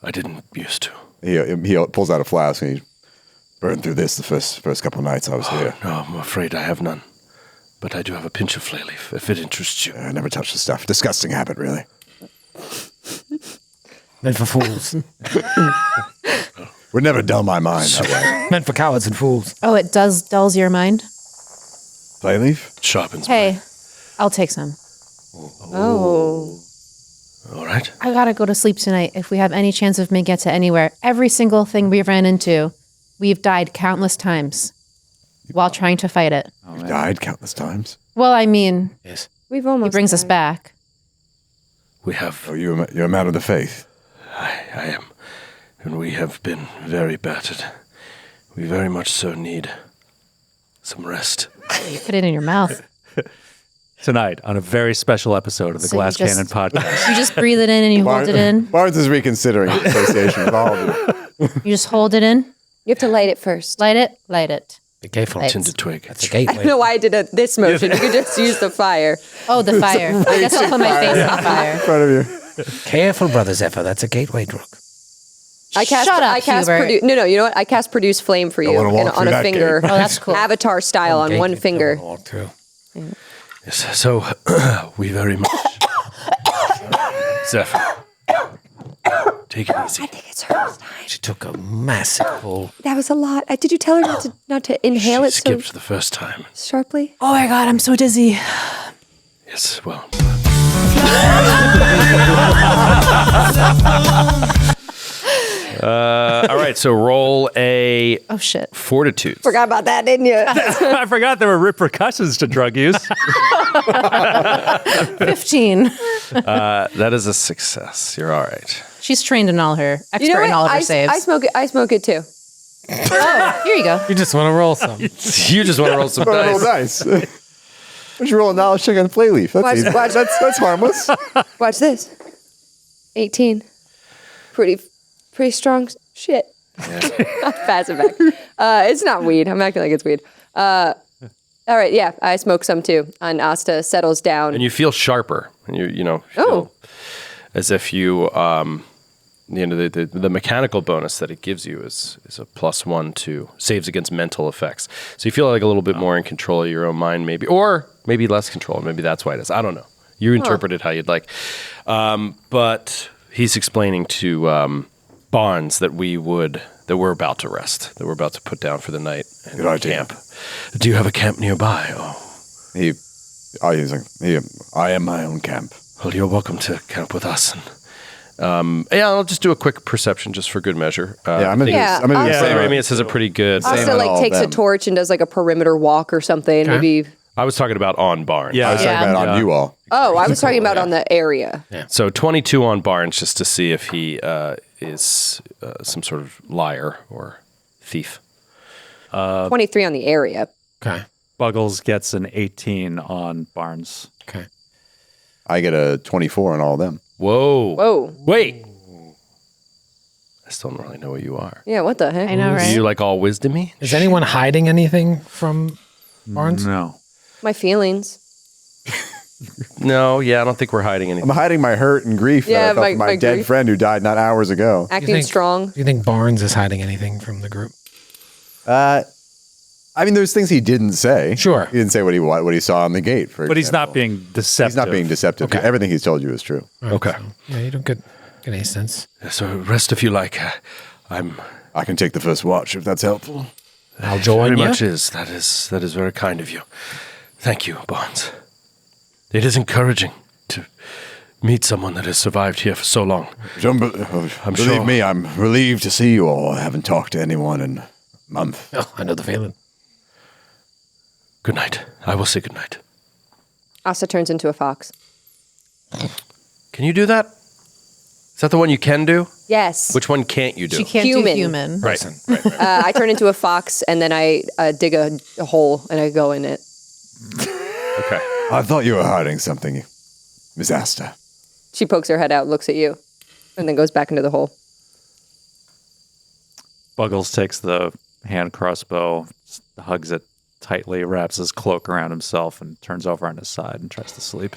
I didn't used to. he pulls out a flask and he Burned through this the first couple of nights I was here. No, I'm afraid I have none. But I do have a pinch of flay leaf, if it interests you. I never touched the stuff. Disgusting habit, really. Meant for fools. Would never dull my mind that way. Meant for cowards and fools. Oh, it dulls your mind? Play leaf? Sharpens Hey, I'll take some. Oh. All right. I gotta go to sleep tonight if we have any chance of making it to anywhere. Every single thing we ran into, we've died countless times while trying to fight it. You've died countless times. Well, I mean, Yes. We've he almost brings us died. back. We have. Oh, you're a man of the faith. I am. And we have been very battered. We very much so need some rest. You put it in your mouth. Tonight on a very special episode of the So you Glass just- Cannon podcast. You just breathe it in and you hold it in. Barnes is reconsidering his association with all of you. You just hold it in. You have to light it first. Light it. Light it. Be careful. Lights. Tinder twig. That's a I gateway. don't know why I did this motion. You could just use the fire. Oh, the fire. I guess I'll put my face on fire. In front of you. Careful, Brother Zephyr. That's a gateway drug. I cast. Shut up, I cast Hubert. produce. No, you know what? I cast produce flame for you wanna walk on through a that finger. gate. Oh, that's cool. Avatar style on one finger. Walk through. Yes, so we very much. Zephyr. Take it easy. It's her time. She took a massive pull. That was a lot. Did you tell her not to inhale She it so skipped the first time. sharply? Oh my god, I'm so dizzy. Yes, well. All right, so roll a Oh shit. fortitude. Forgot about that, didn't you? I forgot there were repercussions to drug use. 15. That is a success. You're all right. She's trained in all her, expert You know in all what? of her saves. I smoke it. I smoke it too. Oh, here you go. You just want to roll some. You just want to roll some Roll dice. dice. Why don't you roll a knowledge check on flay leaf? That's Watch- easy. watch. That's harmless. Watch this. 18. Pretty strong shit. Pass it back. It's not weed. I'm acting like it's weed. All right, yeah, I smoke some too. And Asta settles down. And you feel sharper. And you know, feel as if you, the end of the mechanical bonus that it gives you is a +1 to saves against mental effects. So you feel like a little bit more in control of your own mind, maybe, or maybe less control. Maybe that's why it is. I don't know. You interpret it how you'd like. But he's explaining to Barnes that we're about to rest, that we're about to put down for the night and Good idea. camp. Do you have a camp nearby? Oh, He's like, I am my own camp. well, you're welcome to camp with us. And Yeah, I'll just do a quick perception just for good measure. Yeah, I'm gonna Yeah, do the I'll- same. Ramius has a pretty good. Same Also, on like all of takes a them. torch and does like a perimeter walk or something. Maybe. I was talking about on Barnes. Yeah. I was talking about on you all. Oh, I was talking about on the area. So 22 on Barnes just to see if he is some sort of liar or thief. 23 on the area. Okay. Buggles gets an 18 on Barnes. Okay. I get a 24 on all of them. Whoa. Whoa. Wait. I still don't really know what you are. Yeah, what the heck? I know, Are right? you like all wisdomy? Is anyone hiding anything from Barnes? No. My feelings. No, yeah, I don't think we're hiding I'm anything. hiding my hurt and grief Yeah, that I felt my- for my my dead grief. friend who died not hours ago. Acting strong. Do you think Barnes is hiding anything from the group? I mean, there's things he didn't say. Sure. He didn't say what he saw on the gate, for But he's not example. being deceptive. He's not being deceptive. Okay. Everything he's told you is true. Okay. Yeah, you don't get any sense. So rest if you like. I can take the first watch if that's helpful. I'll join very you. much is. That is very kind of you. Thank you, Barnes. It is encouraging to meet someone that has survived here for so long. Believe sure. me, I'm relieved to see you all. I haven't talked to anyone in a month. Oh, I know the feeling. Good night. I will say good night. Asa turns into a fox. Can you do that? Is that the one you can do? Yes. Which one can't you do? She can't Human. do human. Right. I turn into a fox and then I dig a hole and I go in it. Okay. I thought you were hiding something, Miss Asta. She pokes her head out, looks at you, and then goes back into the hole. Buggles takes the hand crossbow, hugs it tightly, wraps his cloak around himself, and turns over on his side and tries to sleep.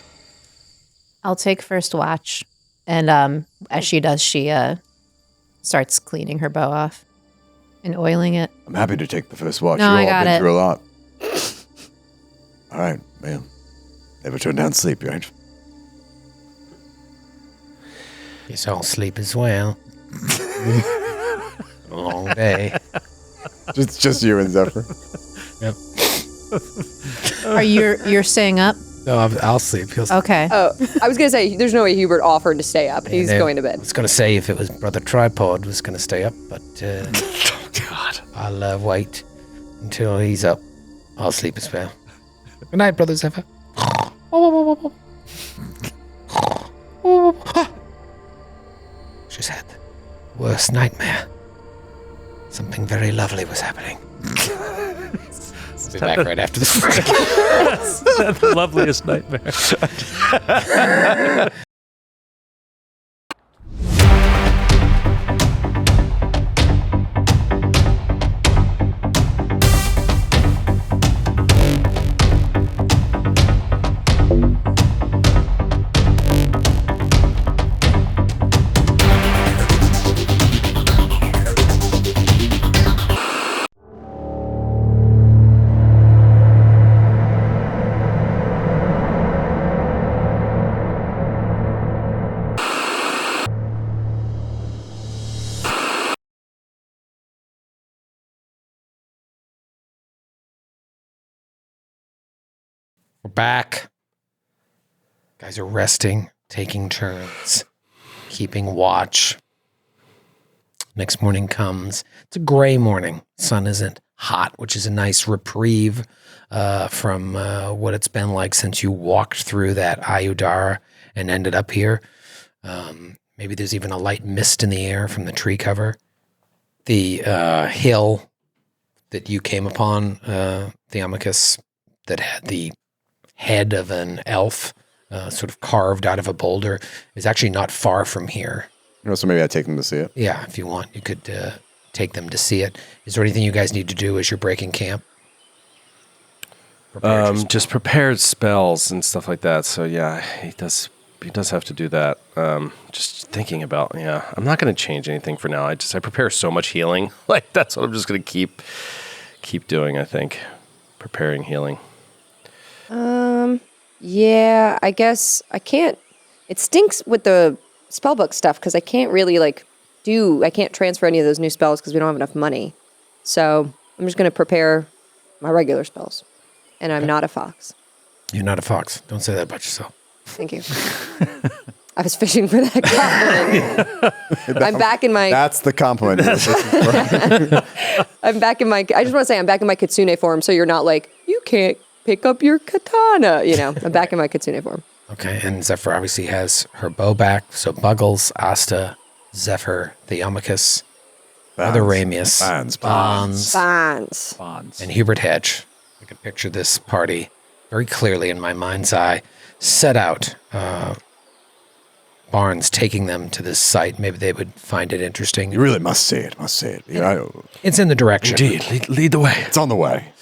I'll take first watch. And as she does, she starts cleaning her bow off and oiling it. I'm happy to take the first watch. No, you I all got been it. through a lot. All right, man. Never turn down sleep, right? Guess I'll sleep as well. A long day. just you and Zephyr. Yep. Are you're staying up? No, I'll sleep. He'll sleep. Okay. Oh, I was going to say, there's no way Hubert offered to stay up. He's going to I bed. was going to say if it was Brother Tripod was going to stay up, but God. I'll wait until he's up. I'll sleep as well. Good night, Brother Zephyr. She's had the worst nightmare. Something very lovely was happening. I'll be back right after this break. The loveliest nightmare. We're back. Guys are resting, taking turns, keeping watch. Next morning comes. It's a gray morning. Sun isn't hot, which is a nice reprieve from what it's been like since you walked through that Ayudara and ended up here. Maybe there's even a light mist in the air from the tree cover. The hill that you came upon, the Amicus, that had the head of an elf sort of carved out of a boulder, is actually not far from here. So maybe I'd take them to see it. Yeah, if you want, you could take them to see it. Is there anything you guys need to do as you're breaking camp? Just prepared spells and stuff like that. So yeah, he does have to do that. Just thinking about, I'm not going to change anything for now. I prepare so much healing. Like that's what I'm just going to keep doing, I think. Preparing healing. Yeah, I guess I can't. It stinks with the spellbook stuff because I can't really I can't transfer any of those new spells because we don't have enough money. So I'm just going to prepare my regular spells. And I'm not a fox. You're not a fox. Don't say that about yourself. Thank you. I was fishing for that compliment. I'm back in my. That's the compliment. I'm back in my. I just want to say I'm back in my kitsune form, so you're not like you can't pick up your katana. You know, I'm back in my kitsune form. Okay, and Zephyr obviously has her bow back. So Buggles, Asta, Zephyr, the Amicus, Mother Ramius, Bonds, and Hubert Hedge. I can picture this party very clearly in my mind's eye. Set out. Barnes taking them to this site. Maybe they would find it interesting. You really must see it. Yeah, It's in the direction. Indeed, lead the way. it's on the way.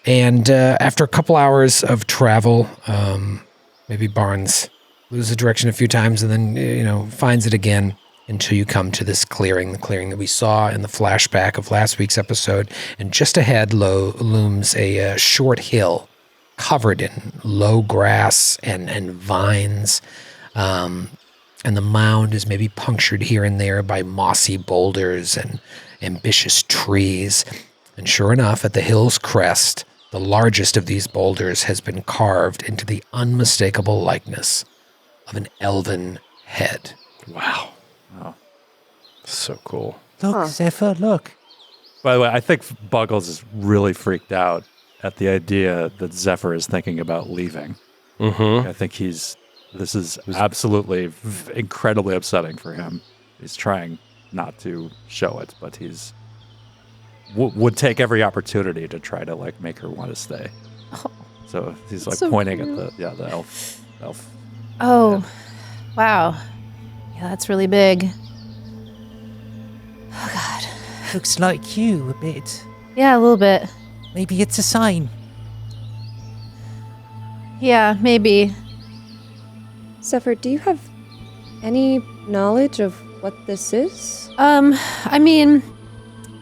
And after a couple hours of travel, maybe Barnes loses the direction a few times and then, finds it again until you come to this clearing, the clearing that we saw in the flashback of last week's episode. And just ahead looms a short hill covered in low grass and vines. And the mound is maybe punctured here and there by mossy boulders and ambitious trees. And sure enough, at the hill's crest, the largest of these boulders has been carved into the unmistakable likeness of an elven head. Wow. So cool. Look, Zephyr, look. By the way, I think Buggles is really freaked out at the idea that Zephyr is thinking about leaving. Mm-hmm. I think this is absolutely incredibly upsetting for him. He's trying not to show it, but he's would take every opportunity to try to make her want to stay. Oh, so he's so pointing cute. at the elf. Oh, wow. Yeah, that's really big. Oh, God. Looks like you a bit. Yeah, a little bit. Maybe it's a sign. Yeah, maybe. Zephyr, do you have any knowledge of what this is? I mean,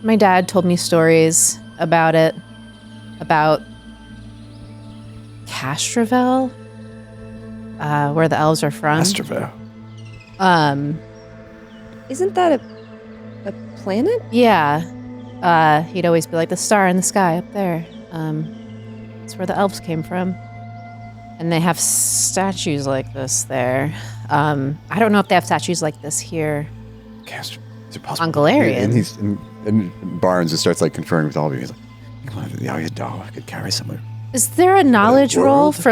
my dad told me stories about it. About Castrovel, where the elves are from. Astrovel. Isn't that a planet? Yeah. He'd always be like, the star in the sky up there. It's where the elves came from. And they have statues like this there. I don't know if they have statues like this here. Is it possible? On Galarian. And Barnes just starts conferring with all of you. He's like, come on, your dog could carry somewhere. Is there a knowledge roll world? for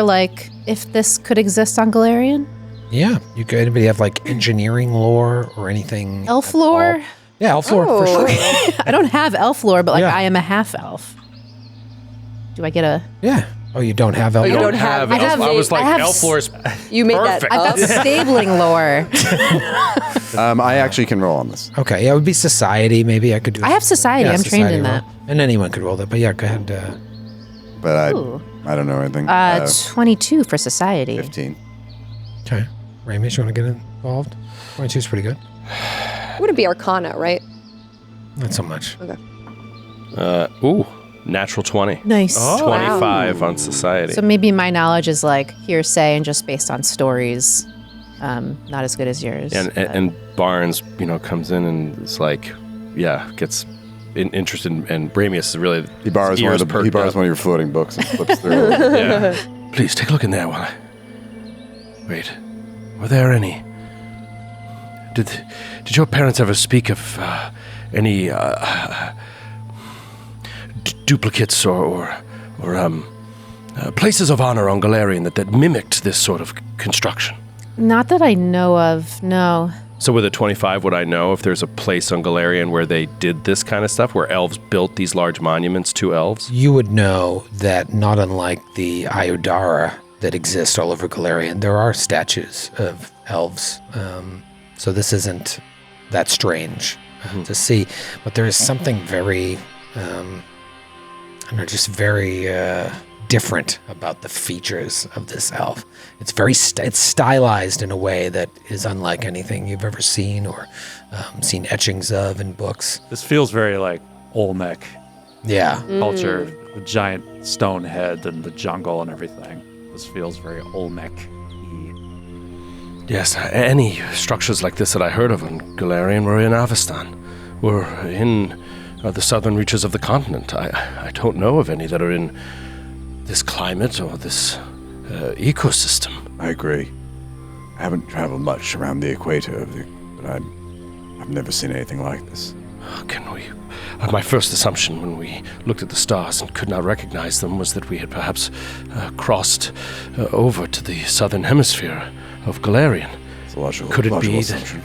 if this could exist on Galarian? Yeah. Anybody have engineering lore or anything? Elf lore? Yeah, elf lore for sure. I don't have elf lore, but Yeah. I am a half elf. Do I get a? Yeah. Oh, you don't have elf you lore? don't have- elf. I have- I was like, I have elf lore is You made perfect. that I've up. got stabling lore. I actually can roll on this. Okay, yeah, it would be society. Maybe I could do. I have society. I'm trained in roll. that. And anyone could roll that. But yeah, go ahead. But Ooh. I don't know anything. 22 for society. 15. Okay, Ramis, you want to get involved? 22 is pretty good. Wouldn't be Arcana, right? Not so much. Ooh, natural 20. Nice. 25 on society. So maybe my knowledge is hearsay and just based on stories. Not as good as yours. And Barnes, comes in and it's gets interested and Bramius is really He borrows one of your floating books and flips through. Yeah. Please take a look in there while I wait. Were there any? Did your parents ever speak of any duplicates or places of honor on Galarian that mimicked this sort of construction? Not that I know of, no. So with a 25, would I know if there's a place on Galarian where they did this kind of stuff, where elves built these large monuments to elves? You would know that not unlike the Iodara that exist all over Galarian, there are statues of elves. So this isn't that strange to see. But there is something very, very different about the features of this elf. It's very it's stylized in a way that is unlike anything you've ever seen or seen etchings of in books. This feels very Olmec Yeah. culture, the giant stone head and the jungle and everything. This feels very Olmec-y. Yes, any structures like this that I heard of on Galarian were in Avestan, were in the southern reaches of the continent. I don't know of any that are in this climate or this ecosystem. I agree. I haven't traveled much around the equator, but I've never seen anything like this. Can we... my first assumption when we looked at the stars and could not recognize them was that we had perhaps crossed over to the southern hemisphere of Galarian. It's a logical, Could it logical be assumption.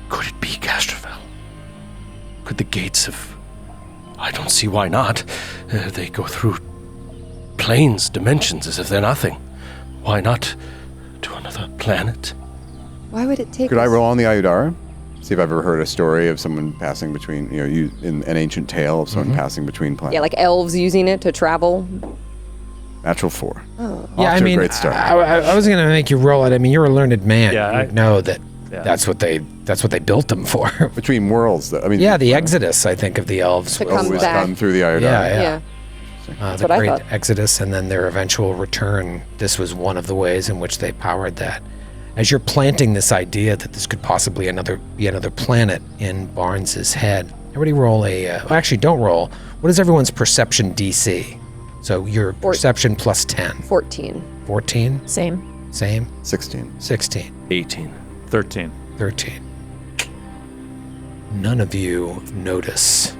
Could it be Castrovel? Could the gates have... I don't see why not. They go through planes, dimensions, as if they're nothing. Why not to another planet? Why would it take Could I us- roll on the Ayudara? See if I've ever heard a story of someone passing between, in an ancient tale of someone passing between planets. Yeah, like elves using it to travel. Natural 4. Oh. Yeah, Off I to a mean, great start. I was going to make you roll it. I mean, you're a learned man. Yeah, You know that yeah. that's what they built them for. Between worlds, though. I mean, Yeah, the Exodus, I think, of the elves. To was- come always back. come through the Ayudara. Yeah, Yeah. the what I great thought. Exodus and then their eventual return. This was one of the ways in which they powered that. As you're planting this idea that this could possibly be another planet in Barnes's head, everybody roll actually, don't roll. What is everyone's perception DC? So your perception plus 10. 14. 14? Same. Same? 16. 16. 18. 13. 13. None of you notice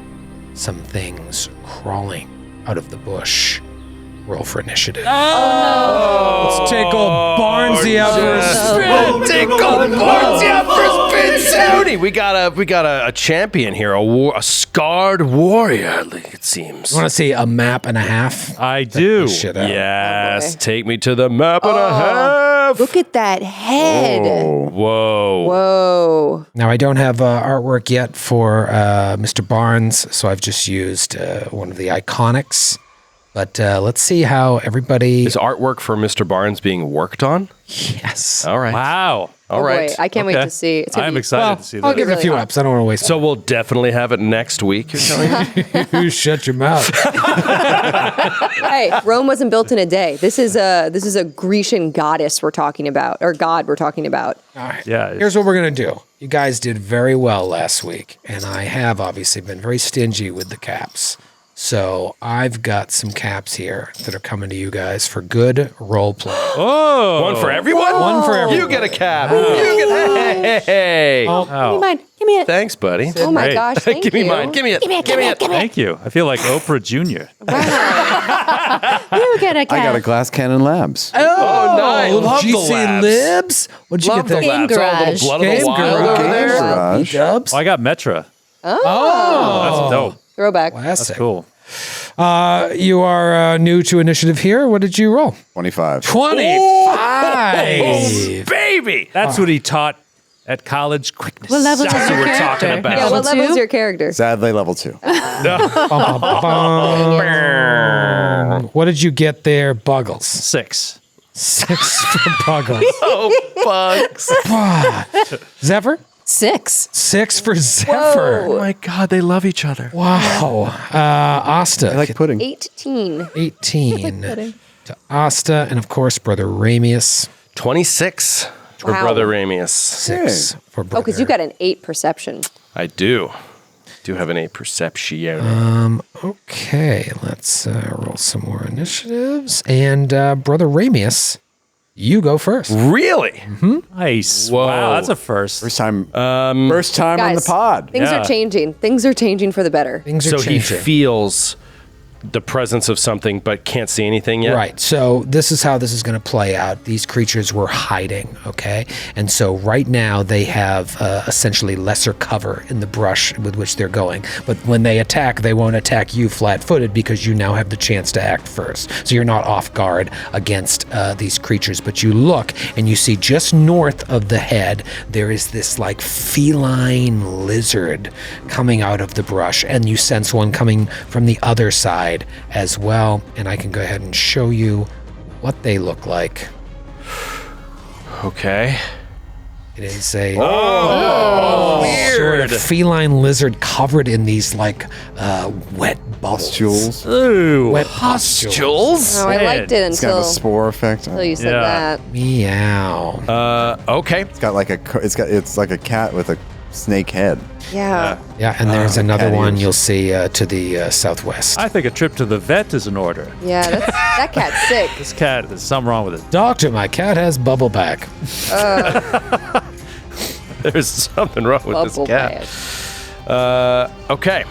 some things crawling out of the bush. Roll for initiative. Let's take old Barnesy out for a spin. Take old Barnesy out for a spin, Saudi. We got a champion here, a scarred warrior. It seems. You want to see a map and a half? I do. Shit out. Yes, boy. take me to the map and a half. Look at that head. Oh. Whoa. Whoa. Now, I don't have artwork yet for Mr. Barnes, so I've just used one of the iconics. But let's see how everybody... Is artwork for Mr. Barnes being worked on? Yes. All right. Wow. All Oh, right. boy, I can't wait Okay. to see. It's gonna I'm be- excited Well, to see I'll that. give it a Really few hot. ups. I don't want to waste So we'll definitely have it next week, you're telling me? You shut your mouth. Hey, Rome wasn't built in a day. This is a Grecian goddess we're talking about, or god we're talking about. All right. Yeah. Here's what we're going to do. You guys did very well last week, and I have obviously been very stingy with the caps. So I've got some caps here that are coming to you guys for good role play. Oh. One for everyone? One for everyone. You get a cap. You get hey. Oh, Give me mine. Give me it. Thanks, buddy. Oh my Great. gosh, thank Give me you. mine. Give me it. Give me it. Thank you. I feel like Oprah Jr. You get a cat. I got a Glass Cannon Labs. Oh, nice. Love the GC labs. Libs. What'd you Love get the there? labs. Oh, a little Garage. blood of the Game wild Garage. over there. Garage. Dubs. Well, I got Metra. Oh, That's dope. Throwback. classic. That's cool. You are new to initiative here. What did you roll? 25. 25. Baby. That's what he taught at college. Quickness. What level That's is what your we're character? talking about. Yeah, what Level level is two? your character? Sadly, level 2. Bum, bum, bum. What did you get there, Buggles? 6. 6 for Buggles. Oh, bugs. Zephyr? 6. 6 for Zephyr. Oh my God, they love each other. Wow. Asta. I like pudding. 18. 18 to Asta, and of course, Brother Ramius. 26 for Wow. Brother Ramius. 6 for Brother. Oh, because you got an 8 perception. I do have an 8 perception. Okay, let's roll some more initiatives. And Brother Ramius, you go first. Really? Nice. Whoa. Wow, that's a first. First time on the pod. Things Yeah. are changing. Things are changing for the better. Things are So he changing. feels the presence of something but can't see anything yet? Right. So this is how this is going to play out. These creatures were hiding, okay? And so right now they have essentially lesser cover in the brush with which they're going. But when they attack, they won't attack you flat-footed because you now have the chance to act first. So you're not off guard against these creatures. But you look and you see just north of the head, there is this like feline lizard coming out of the brush. And you sense one coming from the other side as well, and I can go ahead and show you what they look like. Okay. It is a Weird. sort of feline lizard covered in these like wet bubbles. Pustules. Ooh. Wet pustules. Jules? Oh, I liked it It's kind of until a spore effect. you said Yeah. that. Meow. Okay. It's got like it's like a cat with a snake head. Yeah. Yeah, and there's another cat one ears. you'll see to the southwest. I think a trip to the vet is in order. Yeah, that cat's sick. This cat, there's something wrong with it. Doctor, my cat has bubble back. There's something wrong with this Bubble cat. bag. Okay.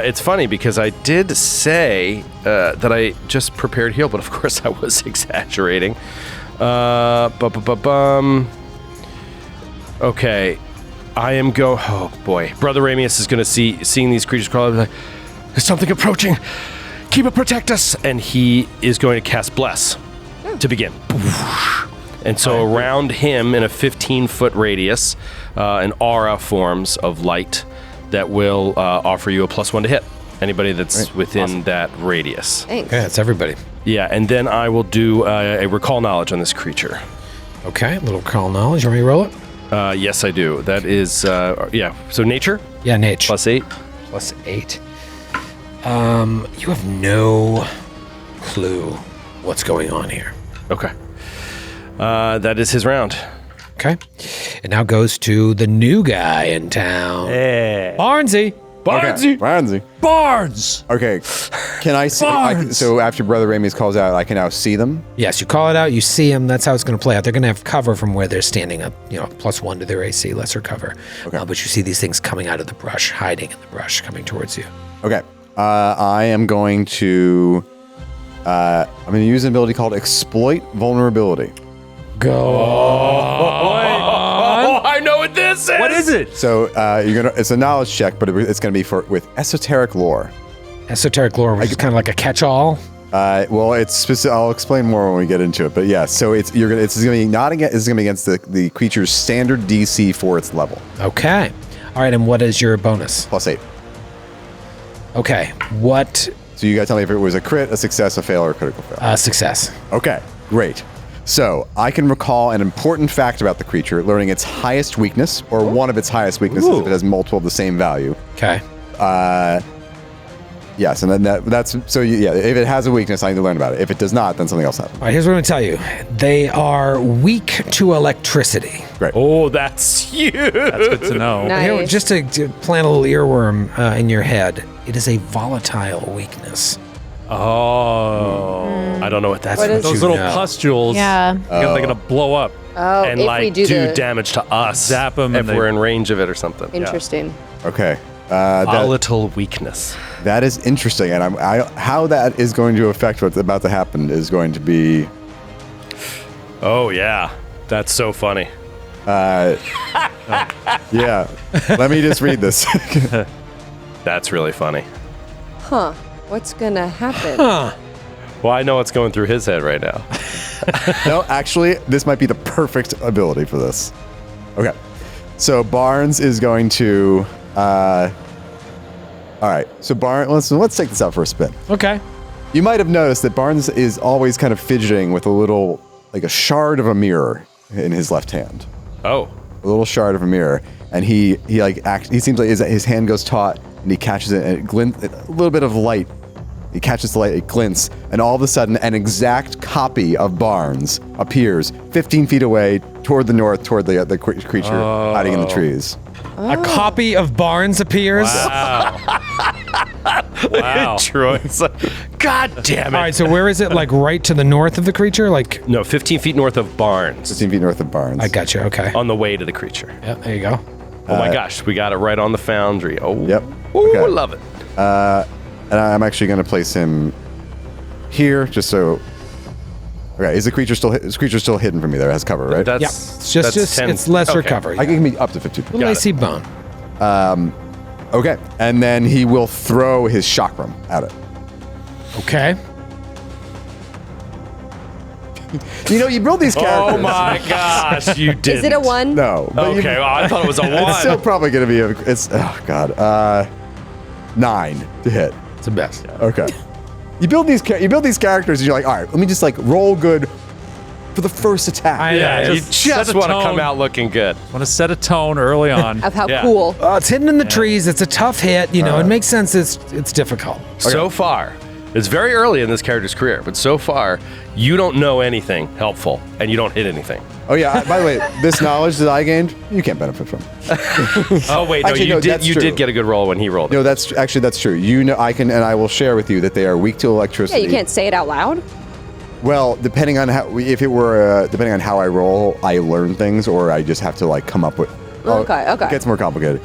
It's funny because I did say that I just prepared heal, but of course I was exaggerating. Okay. I am oh boy. Brother Ramius is going to seeing these creatures crawl, like, there's something approaching. Keep it, protect us. And he is going to cast Bless to begin. And so around him in a 15-foot radius, an aura forms of light that will offer you a +1 to hit. Anybody that's within that radius. Thanks. Okay, that's everybody. Yeah, and then I will do a recall knowledge on this creature. Okay, a little call knowledge. You want me to roll it? Yes, I do. That is, so nature? Yeah, Nate. +8. +8. You have no clue what's going on here. Okay. That is his round. Okay. It now goes to the new guy in town. Yeah. Barnesy. Okay. Barnesy. Barnes! Okay. Can I see? So after Brother Ramius calls out, I can now see them? Yes, you call it out, you see him. That's how it's going to play out. They're going to have cover from where they're standing up, +1 to their AC, lesser cover. Okay. But you see these things coming out of the brush, hiding in the brush, coming towards you. Okay. I am going to... I'm going to use an ability called Exploit Vulnerability. Go Oh, I know what this is! What is it? So it's a knowledge check, but it's going to be with esoteric lore. Esoteric lore, which is kind of like a catch-all. Well, it's specific. I'll explain more when we get into it. But yeah, so it's going to be not against. It's going to be against the creature's standard DC for its level. Okay. All right, and what is your bonus? +8. Okay. What? So you got to tell me if it was a crit, a success, a fail, or a critical fail. Success. Okay, great. So I can recall an important fact about the creature, learning its highest weakness, or one of its highest weaknesses if it has multiple of the same value. Okay. Yes, and then that's so. Yeah, if it has a weakness, I need to learn about it. If it does not, then something else happens. All right, here's what I'm going to tell you. They are weak to electricity. Great. Oh, that's huge! That's good to know. Nice. Here, just to plant a little earworm in your head, it is a volatile weakness. Oh. I don't know what that's What is- Those little pustules. Yeah. They're going to blow up. Oh, and if like we do the damage to us. Zap 'em if and they- we're in range of it or something. interesting. Okay. Volatile weakness. That is interesting, and how that is going to affect what's about to happen is going to be. Oh yeah, that's so funny. Yeah. Let me just read this. That's really funny. Huh. What's gonna happen? Well, I know what's going through his head right now. No, actually, this might be the perfect ability for this. Okay. So Barnes is going to. All right. So Barnes, let's take this out for a spin. Okay. You might have noticed that Barnes is always kind of fidgeting with a shard of a mirror in his left hand. Oh. A little shard of a mirror, and he seems like his hand goes taut, and he catches it, and it glints, a little bit of light. He catches the light, it glints, and all of a sudden, an exact copy of Barnes appears 15 feet away toward the north, toward the creature hiding in the trees. A copy of Barnes appears. Wow. Troy's like, God damn it. All right, so where is it? Like right to the north of the creature? Like, No, 15 feet north of Barnes. 15 feet north of Barnes. I got you. Okay. On the way to the creature. Yeah, there you go. Oh my gosh, we got it right on the Foundry. Oh. Yep. Ooh, Okay. love it. And I'm actually going to place him here, just so. Okay, is the creature still hidden from me? There, it has cover, right? That's, Yeah, it's just 10. it's lesser Okay. cover. I can be up to 15. Little AC bone. Okay, and then he will throw his chakram at it. Okay. You build these characters. Oh my gosh, you did. Is it a 1? No. But Okay, well, I thought it was a 1. It's still probably going to be oh god, 9 to hit. It's the best. Okay. You build these characters, and you're like, all right, let me just roll good for the first attack. Yeah, you set just a want to tone. come out looking good. Want to set a tone early on. Of how Yeah. cool. It's hidden in the trees. It's a tough hit. It makes sense. It's difficult. So far, It's very early in this character's career, but so far, you don't know anything helpful, and you don't hit anything. Oh yeah. By the way, this knowledge that I gained, you can't benefit from. Oh wait, no, Actually, you no, did. that's You true. did get a good roll when he rolled it. No, that's true. You know, I can, and I will share with you that they are weak to Yeah, electricity. you can't say it out loud. Well, depending on how, if it were, depending on how I roll, I learn things, or I just have to like come up with. Okay. It gets more complicated.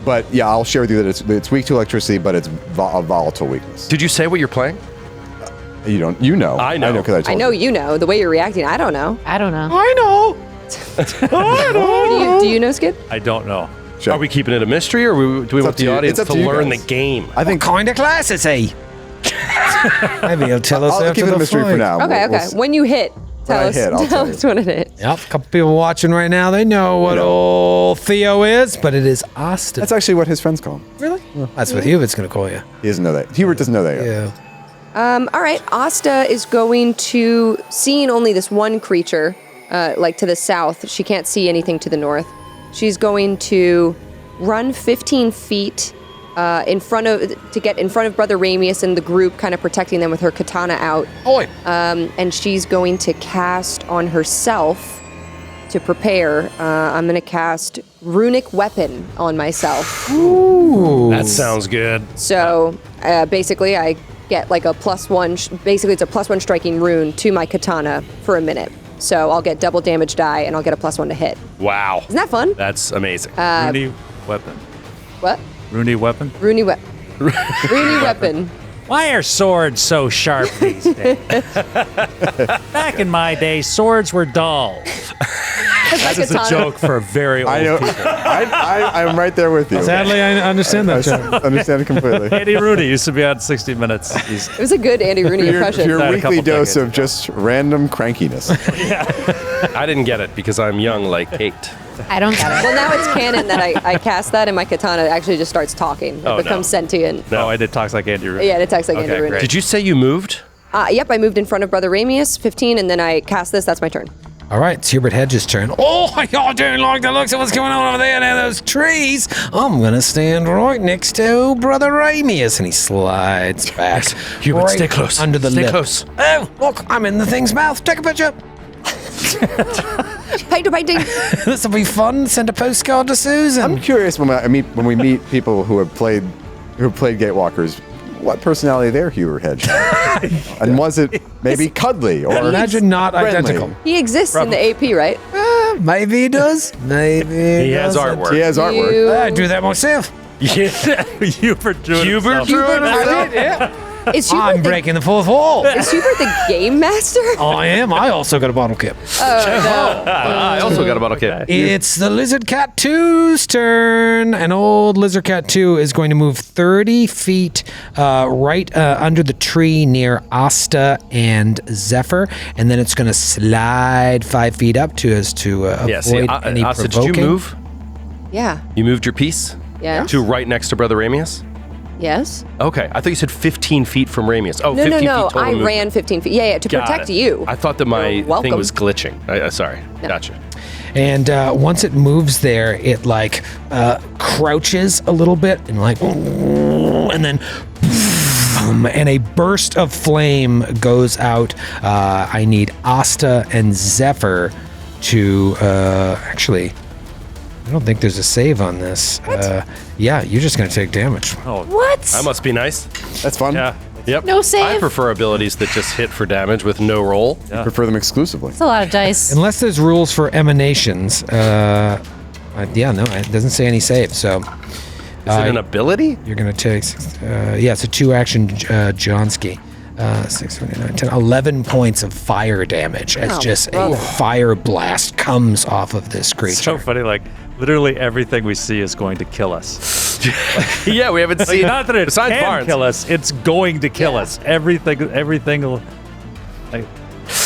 But yeah, I'll share with you that it's weak to electricity, but it's a volatile weakness. Did you say what you're playing? You don't. You know. I know. because I told I know you. you know the way you're reacting. I don't know. I don't know. I know. Do you know, Skid? I don't know. Sure. Are we keeping it a mystery, or do we want up to the you. audience It's to up to you learn guys. the game? I think Kind of class is he? Maybe he'll tell us I'll after keep it the a mystery fight. for now. Okay. We'll When you hit, tell I us. hit, I'll tell tell us you. when it hit. Yep, a couple people watching right now. They know what old Theo is, but it is Austin. That's actually what his friends call him. Really? That's what Hubert's going to call you. He doesn't know that. Hubert doesn't know that yet. Yeah. All right. Asta is going to, seeing only this one creature, like to the south. She can't see anything to the north. She's going to run 15 feet to get in front of Brother Ramius and the group, kind of protecting them with her katana out. Oi. And she's going to cast on herself to prepare. I'm going to cast Runic Weapon on myself. That sounds good. So basically, I get like a +1. Basically, it's a +1 striking rune to my katana for a minute. So I'll get double damage die, and I'll get a +1 to hit. Wow. Isn't that fun? That's amazing. Rooney weapon. What? Rooney weapon. Rooney Weapon. Why are swords so sharp these days? Back in my day, swords were dull. That is a joke for very old I know. people. I'm right there with you. Sadly, I understand that joke. I understand it completely. Andy Rooney used to be on 60 Minutes. It was a good Andy Rooney impression. Your Died a weekly couple dose decades of ago. just random crankiness. I didn't get it because I'm young like Kate. I don't get it. Well, now it's canon that I cast that, and my katana actually just starts talking. It Oh, no. becomes sentient. No, I did talks like Andy Rooney. Yeah, it attacks like Okay, Andy Rooney. great. Did you say you moved? Yep, I moved in front of Brother Ramius, 15, and then I cast this. That's my turn. All right, it's Hubert Hedges' turn. Oh, y'all don't like the looks of what's going on over there near those trees. I'm going to stand right next to Brother Ramius. And he slides back. Hubert, right stay close. Under the Stay lip. close. Oh, look, I'm in the thing's mouth. Take a picture. Painting. This will be fun. Send a postcard to Susan. I'm curious when we meet people who have played Gatewalkers, what personality their Hubert Hedge had. And was it maybe cuddly or Imagine not friendly? identical. He exists in the AP, right? Maybe he does. Maybe He has doesn't. artwork. He has artwork. You- I do that myself. Hubert drew it himself. I did, yeah. Is I'm Hubert, breaking the fourth wall. is Hubert the game master? I am. I also got a bottle cap. I also got a bottle kit. It's the Lizard Cat 2's turn. And old Lizard Cat 2 is going to move 30 feet right under the tree near Asta and Zephyr. And then it's going to slide 5 feet up to us to Yeah, see, avoid any Asa, provoking. did you move? Yeah. You moved your piece Yes. to right next to Brother Ramius? Yes. Okay, I thought you said 15 feet from Ramius. Oh, No, 15 no, feet no. total I movement. ran 15 feet. Yeah, to Got protect it. you. I thought that my You're thing welcome. was glitching. Sorry. Gotcha. And once it moves there, it like crouches a little bit and like, and then, and a burst of flame goes out. I need Asta and Zephyr to actually. I don't think there's a save on this. Yeah, you're just gonna take damage. What? That must be nice. That's fun. Yeah. Yep. No save? I prefer abilities that just hit for damage with no roll. I prefer them exclusively. It's a lot of dice. Unless there's rules for emanations. Yeah, no, it doesn't say any save. So Is it an ability? you're gonna take. Yeah, it's a 2-action Johnsky. 6, 7, 8, 9, 10, 11 points of fire damage as Oh, just brother. a fire blast comes off of this creature. So funny, like literally everything we see is going to kill us. Yeah, we haven't seen. Not that it besides can Barnes. kill us, it's going to kill us. Everything will. I'm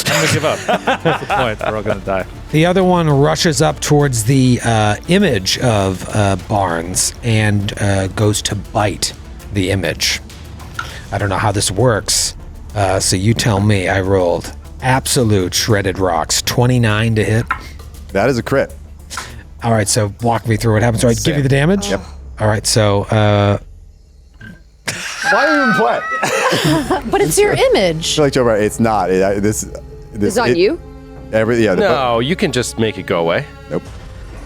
gonna give up. That's the point. We're all gonna die. The other one rushes up towards the image of Barnes and goes to bite the image. I don't know how this works, so you tell me. I rolled absolute shredded rocks, 29 to hit. That is a crit. All right, so walk me through what happens. So I give you the damage? Yep. All right, so Why do you even play? But it's your image. I feel like Joe, right? It's not. This It's on you? No, you can just make it go away. Nope.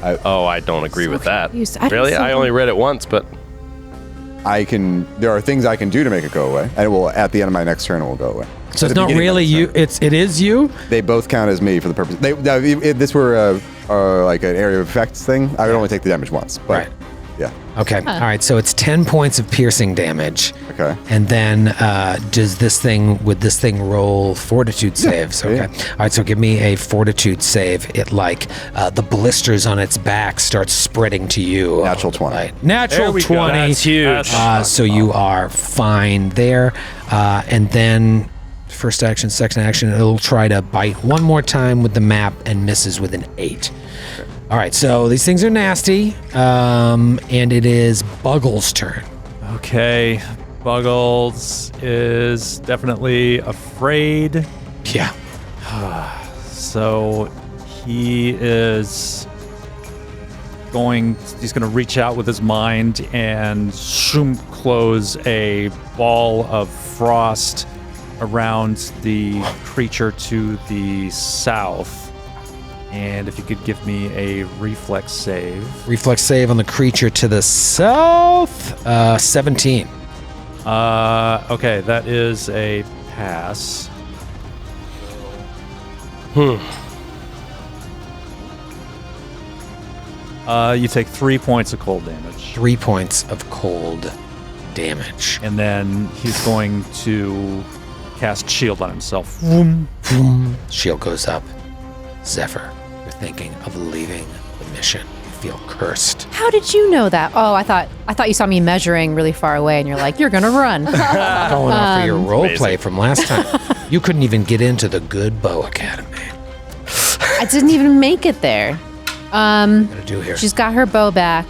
I don't agree with that. confused. I don't Really? see I only read it once, but There are things I can do to make it go away, and it will at the end of my next turn it will go away. So At it's the not beginning of really the you. turn. It is you. They both count as me for the purpose. If this were like an area of effects thing, I would only take the damage once. But Right. Yeah. Okay. All right. So it's 10 points of piercing damage. Okay. And then would this thing roll fortitude saves? Okay. Yeah. All right. So give me a fortitude save. It the blisters on its back start spreading to you. Natural 20. Right. Natural There we go. 20. that's huge. So you are fine there. And then first action, second action, it'll try to bite one more time with the map and misses with an 8. All right, so these things are nasty, and it is Buggles' turn. Okay, Buggles is definitely afraid. Yeah. So he's going to reach out with his mind and close a ball of frost around the creature to the south. And if you could give me a reflex save. Reflex save on the creature to the south, 17. Okay, that is a pass. You take 3 points of cold damage. 3 points of cold damage. And then he's going to cast shield on himself. Vroom, vroom. Shield goes up. Zephyr, you're thinking of leaving the mission. You feel cursed. How did you know that? Oh, I thought you saw me measuring really far away, and you're like, you're gonna run. Going off of your role play from last time. You couldn't even get into the Good Bow Academy. I didn't even make it there. What am I gonna do here? She's got her bow back.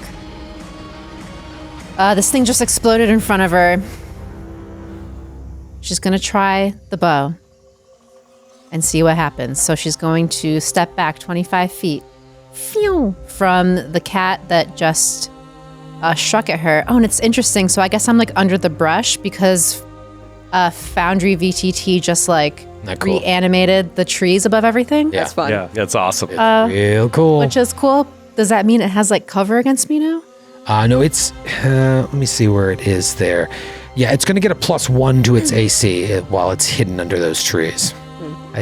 This thing just exploded in front of her. She's gonna try the bow and see what happens. So she's going to step back 25 feet from the cat that just struck at her. Oh, and it's interesting. So I guess I'm like under the brush because Foundry VTT just like Not cool. reanimated the trees above everything. Yeah. That's fun. yeah, that's awesome. Real cool. Which is cool. Does that mean it has like cover against me now? No, it's. Let me see where it is there. Yeah, it's going to get a +1 to its AC while it's hidden under those trees.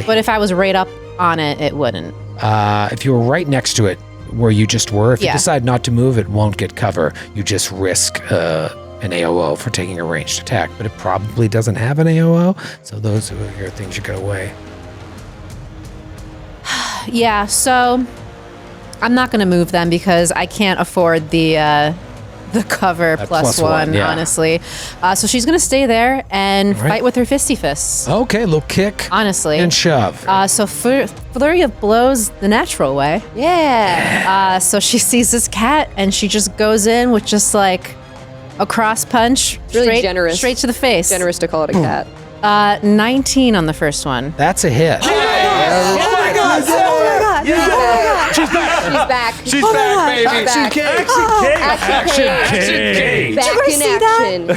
But if I was right up on it, it wouldn't. If you were right next to it, where you just were, if you Yeah. decide not to move, it won't get cover. You just risk an AOO for taking a ranged attack, but it probably doesn't have an AOO, so those are your things you get away. Yeah, so I'm not going to move them because I can't afford the cover +1, yeah. honestly. So she's going to stay there and right. fight with her fisty fists. Okay, little kick Honestly. and shove. So Flurry of Blows the natural way. Yeah. So she sees this cat and she just goes in with just like a cross punch. Really generous. Straight to the face. Generous to call it a cat. 19 on the first one. That's a hit. Oh my god! She's back. She's back, baby. She's back. Action cake. Back in action.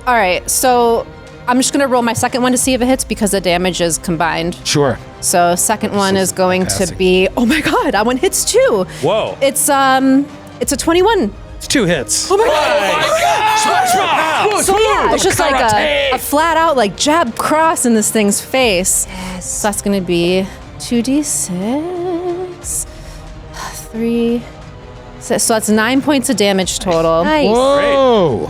All right, so I'm just gonna roll my second one to see if it hits because the damage is combined. Sure. So second one is going to passing. be. Oh my god, that one hits too. Whoa. It's a 21. It's 2 hits. So yeah, it's just like a flat out like jab cross in this thing's face. So that's gonna be 2d6, 3, 6. So that's 9 points of damage total. Nice. Whoa.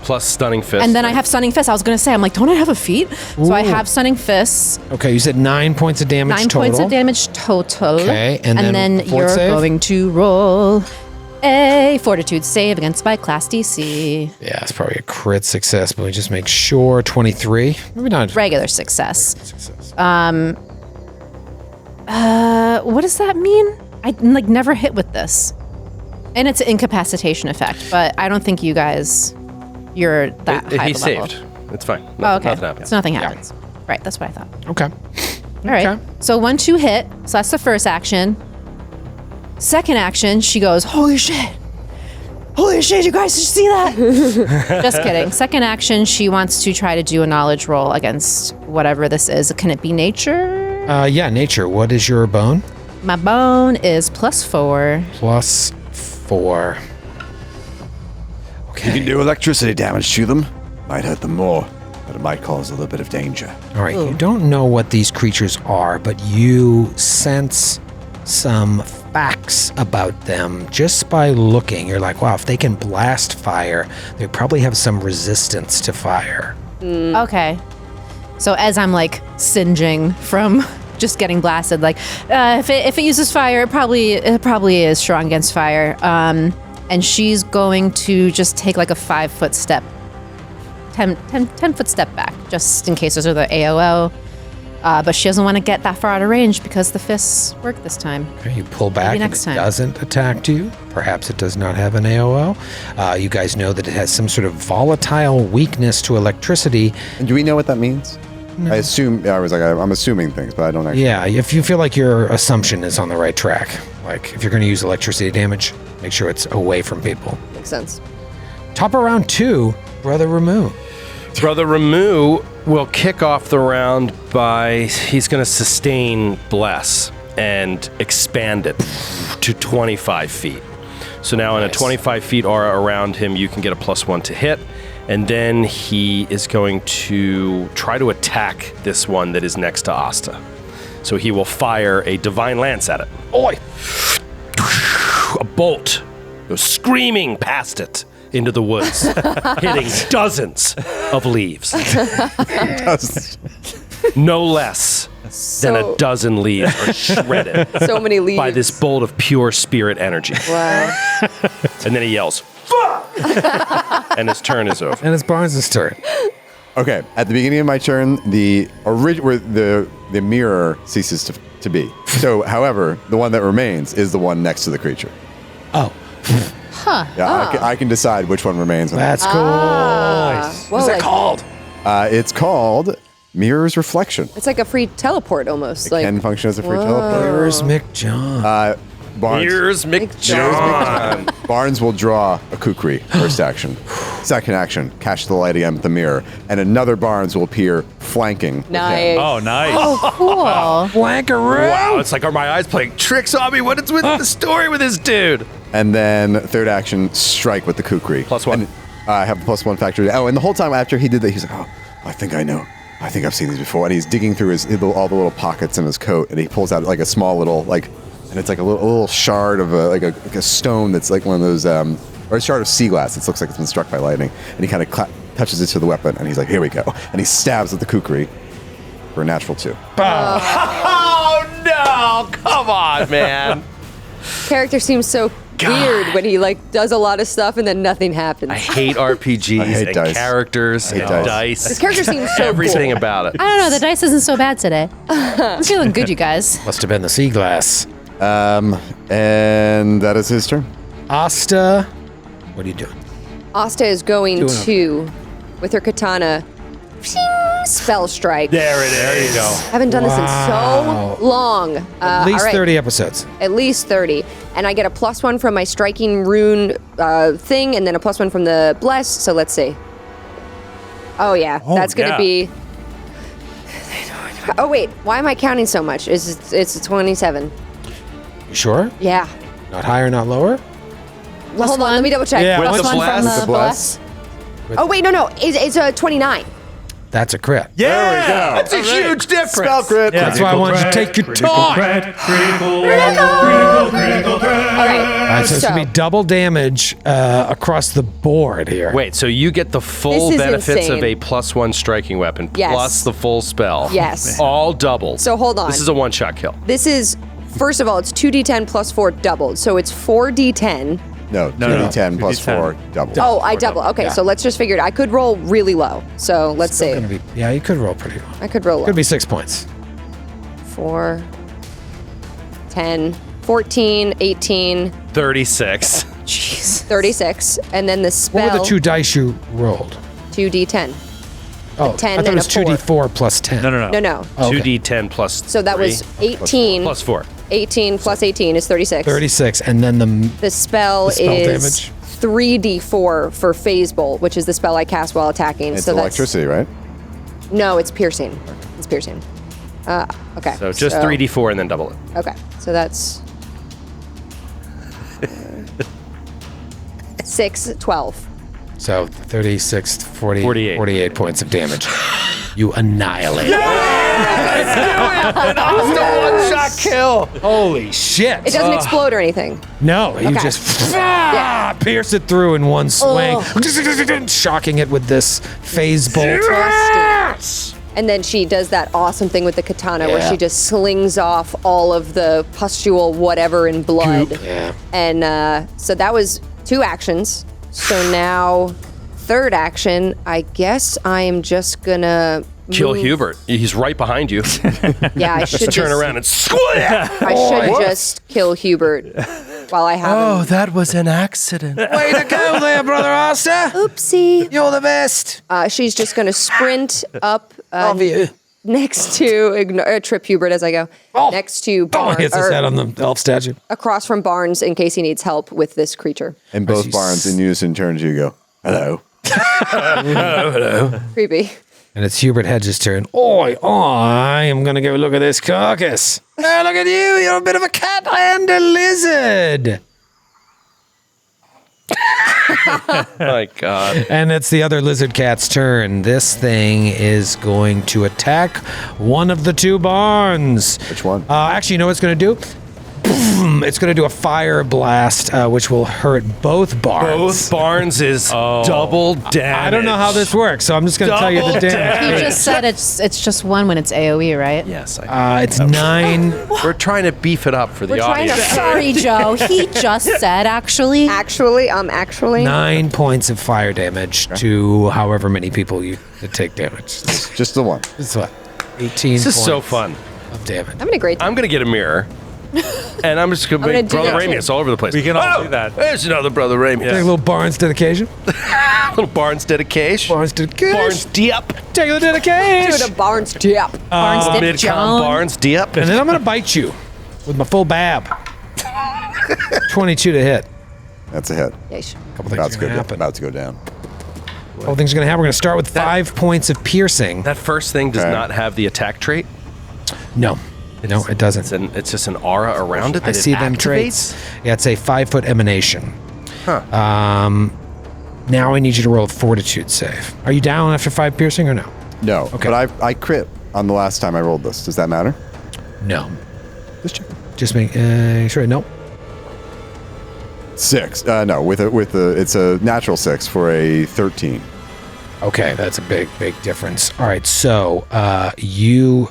Plus stunning fist. And then I have stunning fists. I was gonna say, I'm like, don't I have a feat? So I have stunning fists. Okay, you said 9 points of damage 9 total. points of damage total. Okay, and then then fort you're save? going to roll a fortitude save against my class DC. Yeah, it's probably a crit success, but we just make sure 23. Maybe not. Regular success. Success. What does that mean? I like never hit with this. And it's an incapacitation effect, but I don't think you guys, you're that high he of a level. saved. It's fine. Oh, okay. Nothing happened. So nothing happens. Right, that's what I thought. Okay. All right. Okay. So 1-2 hit. So that's the first action. Second action, she goes, holy shit. Holy shit, you guys should see that. Just kidding. Second action, she wants to try to do a knowledge roll against whatever this is. Can it be nature? Yeah, nature. What is your bone? My bone is +4. +4. You can do electricity damage to them. Might hurt them more, but it might cause a little bit of danger. All right, you don't know what these creatures are, but you sense some facts about them just by looking. You're like, wow, if they can blast fire, they probably have some resistance to fire. Okay. So as I'm like singeing from just getting blasted, like if it uses fire, it probably is strong against fire. And she's going to just take like a 5-foot step, 10-foot step back, just in case those are the AOO. But she doesn't want to get that far out of range because the fists work this time. Okay, you pull back Maybe and next it time. doesn't attack you. Perhaps it does not have an AOO. You guys know that it has some sort of volatile weakness to electricity. And do we know what that means? I assume. I was like, I'm assuming things, but I don't actually. Yeah, if you feel like your assumption is on the right track, like if you're going to use electricity damage, make sure it's away from people. Makes sense. Top of round 2, Brother Ramu. Brother Ramu will kick off the round by, he's going to sustain Bless and expand it to 25 feet. So now in a 25 feet aura around him, you can get a +1 to hit. And then he is going to try to attack this one that is next to Asta. So he will fire a Divine Lance at it. Oi! A bolt goes screaming past it into the woods, hitting dozens of leaves. No less than a dozen leaves are shredded So many leaves. by this bolt of pure spirit energy. Wow. And then he yells, "Fuck!" And his turn is over. And it's Barnes' turn. Okay, at the beginning of my turn, the mirror ceases to be. So, however, the one that remains is the one next to the creature. Oh. Yeah, I can decide which one remains. That's cool. What's that called? It's called Mirror's Reflection. It's like a free teleport almost. It Like can function as a free teleport. Where's McJohn? Barnes. Here's McJohn. Barnes will draw a kukri, first action. Second action, catch the light again with the mirror. And another Barnes will appear flanking. with him. nice. Oh, nice. Oh, cool. Blankaroo! Wow, it's like, are my eyes playing tricks on me? What is with the story with this dude? And then third action, strike with the kukri. +1. And I have a +1 factor. Oh, and the whole time after he did that, he's like, oh, I think I know. I think I've seen these before. And he's digging through all the little pockets in his coat, and he pulls out like a small little and it's like a little shard of a stone that's like one of those, or a shard of sea glass that looks like it's been struck by lightning. And he kind of touches it to the weapon, and he's like, here we go. And he stabs at the kukri for a natural 2. Oh, no. Come on, man. Character seems so weird when he like does a lot of stuff and then nothing happens. I hate RPGs I hate and dice. characters and dice. dice. This character seems so Everything cool. about it. I don't know. The dice isn't so bad today. I'm feeling good, you guys. Must have been the sea glass. And that is his turn. Asta, what are you doing? Asta is going to, with her katana, spell strike. There it is. There you go. Haven't done this in Wow. so long. At least all right. 30 episodes. At least 30. And I get a +1 from my striking rune thing, and then a +1 from the bless. So let's see. Oh yeah, that's gonna yeah. be. Oh wait, why am I counting so much? It's 27. You sure? Yeah. Not higher, not lower? Well, hold on, let me double check. Yeah, With Plus the one blast? from With the the bless? bless. Oh wait, no, it's a 29. That's a crit. Yeah. That's a huge difference. Spell crit. Yeah. That's why I wanted you to take your time. Critical All right. All right, so it's going to be double damage across the board here. Wait, so you get the full This is benefits of insane. a +1 striking weapon Yes. plus the full spell. Yes. All doubled. So hold on. This is a one-shot kill. This is, first of all, it's 2d10 plus 4 doubled, so it's 4d10. No, 2d10 plus 2d10. 4 double. Oh, I double. Okay, so let's just figure it. I could roll really low. So let's see. Gonna be, yeah, you could roll pretty low. I could roll low. Could be 6 points. 4, 10, 14, 18, 36. 36, and then the spell. What were the 2 dice you rolled? 2d10. Oh, 10 I thought and it was a 2d4 plus 10. No. No. Oh, okay. 2d10 plus So that 3 was 18. plus 4. 18 plus 18 is 36. 36, and then the The spell spell is damage? 3d4 for Phase Bolt, which is the spell I cast while attacking. It's so electricity, right? No, it's piercing. It's piercing. Okay. So just 3d4 and then double it. Okay, so that's 6, 12. So 36, 40, 48. 48 points of damage. You annihilate. One-shot kill. Holy shit. It doesn't explode or anything. No, you Okay. just Yeah. pierce it through in one swing, shocking it with this phase bolt. And then she does that awesome thing with the katana where Yeah. she just slings off all of the pustule whatever in blood. Goop. Yeah. And so that was 2 actions. So now, 3rd action, I guess I am just gonna Kill move- Hubert. He's right behind you. Yeah, I should Just turn just- around and I should just kill Hubert while I have him. that was an accident. Way to go there, Brother Asta. Oopsie. You're the best. She's just gonna sprint up Love you. next to trip Hubert as I go. Next to Barnes, Hits his head on the elf statue. across from Barnes in case he needs help with this creature. And both barns in unison turn to you go, hello. Creepy. And it's Hubert Hedges' turn. Oi, I am going to go look at this carcass. Oh, look at you. You're a bit of a cat and a lizard. My God. And it's the other lizard cat's turn. This thing is going to attack one of the 2 barns. Which one? Actually, you know what it's going to do? Boom. It's going to do a fire blast, which will hurt both barns. Both barns is double damage. I don't know how this works, so I'm just going to tell you the Double damage. You just said it's just 1 when it's AoE, right? Yes. It's 9. We're trying to beef it up for the We're trying audience. to- Sorry, Joe. He just said actually. Actually. 9 points of fire damage to however many people you take damage. Just the one. It's what? 18 This is points so fun. of damage. I'm having a great time. I'm going to get a mirror. And I'm just going to I'm make gonna do Brother that too. Ramius all over the place. We can all do that. There's another Brother Ramius. Take a little Barnes dedication. Little Barnes dedication. Barnes dedication. Barnes Diep. Take a dedication. Dude, a Barnes dip. Barnes dip Midcom John. Barnes Diep. And then I'm going to bite you with my full bab. 22 to hit. That's a hit. Yeesh. Couple things are going to happen. About to go down. Couple things are going to happen. We're going to start with 5 points of piercing. That first thing does Okay. not have the attack trait. No. No, it doesn't. It's just an aura around it that I see it them activates? traits. Yeah, it's a 5-foot emanation. Huh. Now I need you to roll a fortitude save. Are you down after 5 piercing or no? No. Okay. But I crit on the last time I rolled this. Does that matter? No. Just check. Just make sure. No. 6. No, with a it's a natural 6 for a 13. Okay, that's a big difference. All right, so you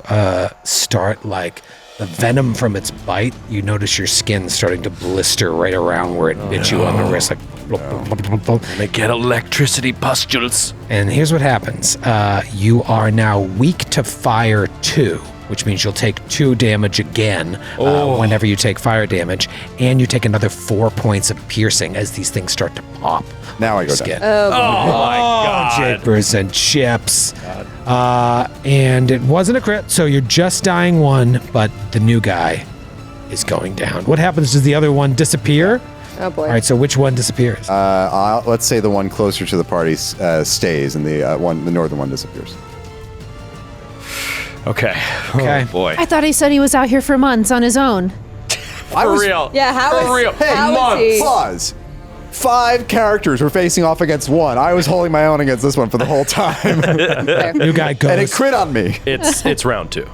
start like the venom from its bite. You notice your skin starting to blister right around where it bit you on the wrist, like. Blop, blop, blop, blop, blop. They get electricity pustules. And here's what happens: you are now weak to fire 2, which means you'll take 2 damage again whenever you take fire damage, and you take another 4 points of piercing as these things start to pop. Now I go Skin. down. Oh my God. Japers and chips. And it wasn't a crit, so you're just dying 1, but the new guy is going down. What happens? Does the other one disappear? Oh boy. All right, so which one disappears? Let's say the one closer to the party stays, and the northern one disappears. Okay. Okay. Oh boy. I thought he said he was out here for months on his own. For real. Yeah, how For is- real. Hey, How is he? pause. 5 characters were facing off against 1. I was holding my own against this one for the whole time, and New guy goes. it crit on me. It's round 2.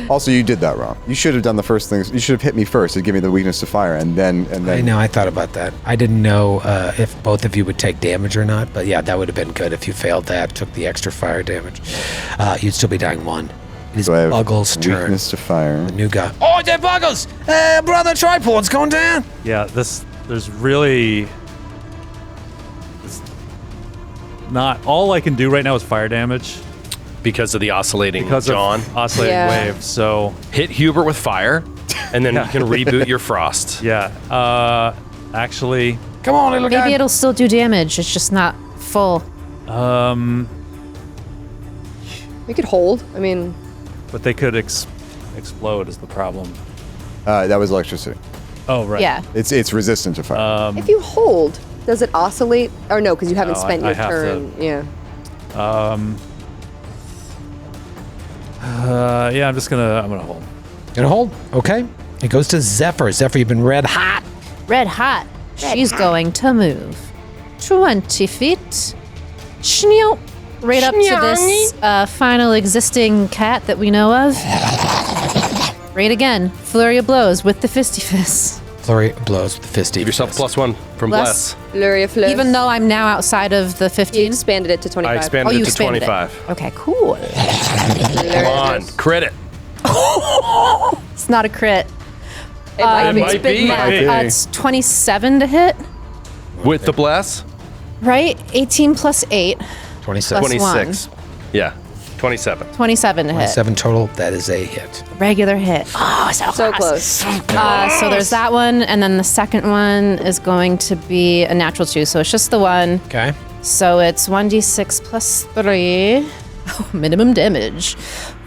Also, you did that wrong. You should have done the first things. You should have hit me first to give me the weakness to fire, and then. I know, I thought about that. I didn't know if both of you would take damage or not, but yeah, that would have been good if you failed that, took the extra fire damage. You'd still be dying 1. It is So I have Buggles' turn. weakness to fire. The new guy. Oh, there, Buggles! Brother Tripod's going down! Yeah, there's really it's not all I can do right now is fire damage Because of the oscillating because John. of oscillating Yeah. waves. So Hit Hubert with fire, and then you can reboot your frost. yeah, actually, Come on, little guy. Maybe it'll still do damage. It's just not full. We could hold. I mean, but they could explode is the problem. That was electricity. Oh right. Yeah. It's resistant to fire. if you hold, Does it oscillate? Or no, because you haven't No, spent I your have turn. Yeah. Yeah, I'm gonna hold. Gonna hold? Okay. It goes to Zephyr. Zephyr, you've been red hot. Red hot. She's going to move 20 feet. Shneop. Right up to this final existing cat that we know of. Right again. Flurry of blows with the fisty fist. Flurry blows with the fisty. Give yourself +1 from Bless. Flurry of Flows. Even though I'm now outside of the 15. You expanded it to 25. I expanded you it to expanded 25. It. Okay, cool. Come on, crit it. It's not a crit. It might be. might Big be. math. Might be. It's 27 to hit, With the Bless? right? 18 plus 8. 27. Plus 26. Yeah, 27. 27 to hit. 7 total. That is a hit. Regular hit. Oh, So close. So there's that one, and then the second one is going to be a natural 2, so it's just the one. Okay. So it's 1d6 plus 3. Oh, minimum damage.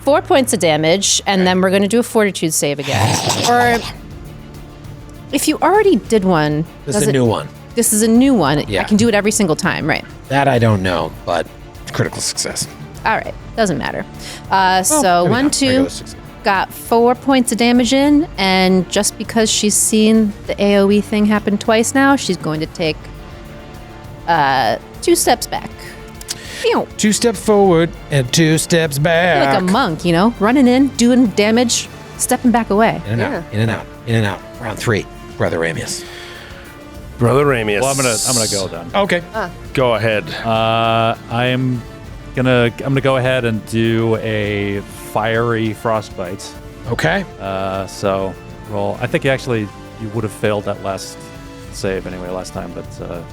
4 points of damage, and then we're going to do a fortitude save again. Or if you already did one. This is a new one. This is a new one. Yeah. I can do it every single time, right? That I don't know, but critical success. All right. Doesn't matter. So there we 1, go. 2, Regular success. got 4 points of damage in, and just because she's seen the AoE thing happen twice now, she's going to take 2 steps back. Pew. 2 steps forward and 2 steps back. Like a monk, you know, running in, doing damage, stepping back away. In and out. In and out. In and out. Round 3. Brother Ramius. Brother Ramius. Well, I'm gonna go then. Okay. Go ahead. I'm gonna go ahead and do a fiery frostbite. Okay. So roll. I think you would have failed that last save anyway last time, but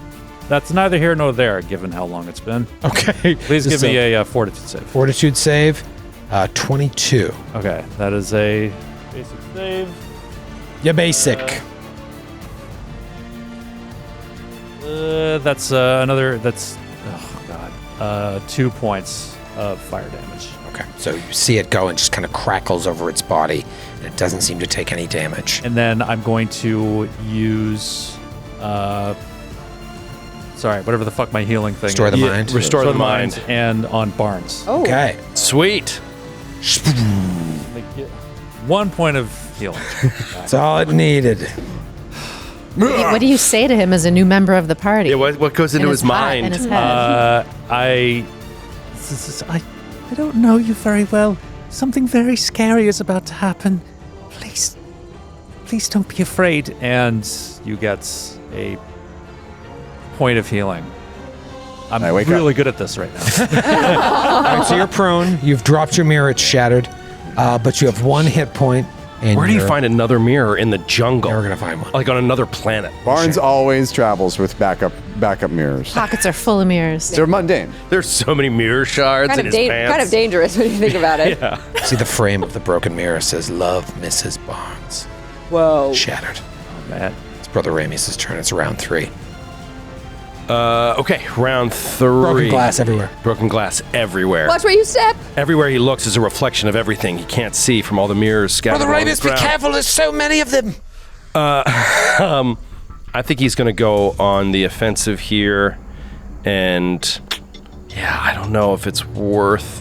that's neither here nor there given how long it's been. Okay. Please give me a fortitude save. Fortitude save. 22. Okay, that is a basic save. Yeah, basic. That's another. That's 2 points of fire damage. Okay. So you see it go and just kind of crackles over its body, and it doesn't seem to take any damage. And then I'm going to use, whatever the fuck my healing thing Restore is. the mind. Restore the mind. And on Barnes. Oh. Okay. Sweet. Like, 1 point of healing. That's all it needed. What do you say to him as a new member of the party? Yeah, what goes into his heart, in mind? his head? I don't know you very well. Something very scary is about to happen. Please don't be afraid. And you get a point of healing. I'm I wake really good at this right now. All right, so you're prone. You've dropped your mirror. It's shattered. But you have 1 hit point. And Where do you you're find another mirror in the jungle? never going to find one. Like on another planet. Barnes always travels with backup mirrors. Pockets are full of mirrors. They're mundane. There's so many mirror shards Kind in of, his pants. kind of dangerous when you think about it. See the frame of the broken mirror says, "Love, Mrs. Barnes." Whoa. Shattered. Man. It's Brother Ramius' turn. It's round 3. Okay, round 3. Broken glass everywhere. Broken glass everywhere. Watch where you step. Everywhere he looks is a reflection of everything he can't see from all the mirrors scattered Brother around the Ramius, be ground. careful. There's so many of them. I think he's going to go on the offensive here, and yeah, I don't know if it's worth,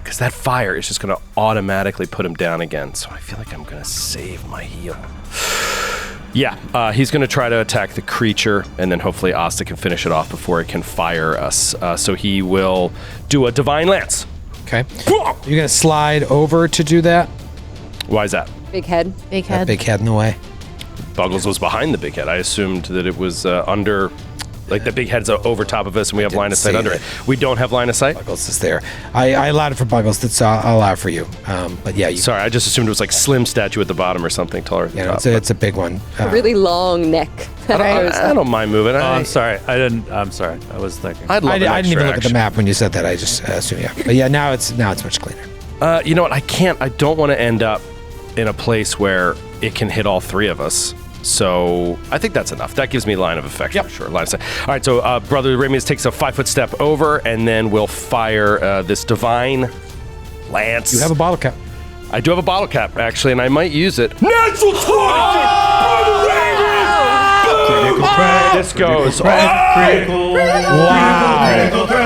because that fire is just going to automatically put him down again. So I feel like I'm going to save my heal. Yeah, he's going to try to attack the creature, and then hopefully Asta can finish it off before it can fire us. So he will do a Divine Lance. Okay. You're going to slide over to do that? Why is that? Big head. Big That head. big head in the way. Buggles was behind the big head. I assumed that it was under, like the big head's over top of us, and we have line of sight see under that. it. We don't have line of sight? Buggles is there. I allowed it for Buggles. That's I'll allow it for you. But yeah, you, Sorry, I just assumed it was like Slim statue at the bottom or something taller at the you know, top. it's a big one. Really long neck. I don't mind moving. I'm sorry. I'm sorry. I was thinking. I'd love I an didn't extra even look at the action. map when you said that. I just assumed, yeah. But yeah, now it's much cleaner. You know what? I don't want to end up in a place where it can hit all 3 of us. So I think that's enough. That gives me line of effect for sure. Line of sight. All right, so Brother Ramius takes a 5-foot step over, and then we'll fire this Divine Lance. You have a bottle cap. I do have a bottle cap, actually, and I might use it. Critical This goes. Wow.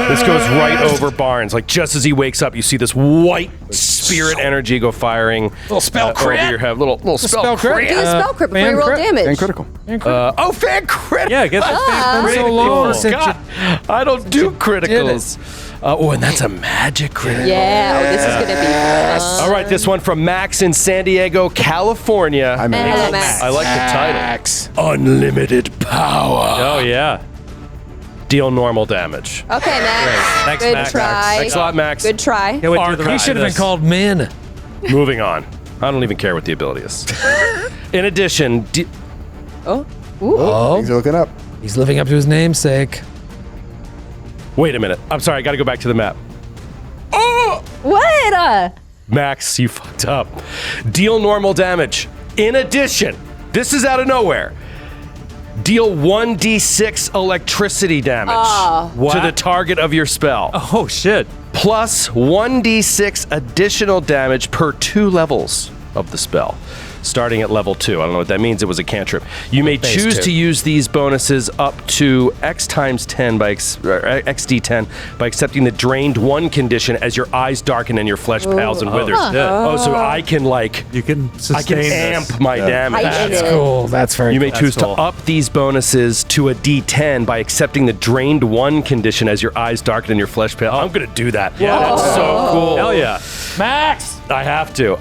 This goes right over Barnes. Like just as he wakes up, you see this white spirit energy go firing. Little spell crit. Over your head. Little spell crit. Do a spell crit before you roll damage. And critical. Fan crit. Yeah, get that fan so long critical. since you- I don't do criticals. And that's a magic critical. Yeah, this is going to be fun. All right, this one from Max in San Diego, California. I'm in. Hello, Max. I like the title. Unlimited power. Oh yeah. Deal normal damage. Okay, Max. Thanks, Good Max. try. Thanks a lot, Max. Good try. Can't wait to do the He rest should of have been this. called Min. Moving on. I don't even care what the ability is. In addition, Oh, Things are looking up. he's living up to his namesake. wait a minute. I'm sorry. I got to go back to the map. What? Max, you fucked up. Deal normal damage. In addition, this is out of nowhere. Deal 1d6 electricity damage to the target of your spell. Oh shit. Plus 1d6 additional damage per 2 levels of the spell, starting at level 2. I don't know what that means. It was a cantrip. You may Base choose 2. to use these bonuses up to x times 10 by xd10 by accepting the drained 1 condition as your eyes darken and your flesh pales and withers. Oh, so I can You can I sustain can this. amp my damage. Heighten That's it. cool. That's very You may cool. choose cool. to up these bonuses to a D10 by accepting the drained 1 condition as your eyes darken and your flesh pale. I'm gonna do that. Yeah. That's so cool. Hell yeah. Max. I have to.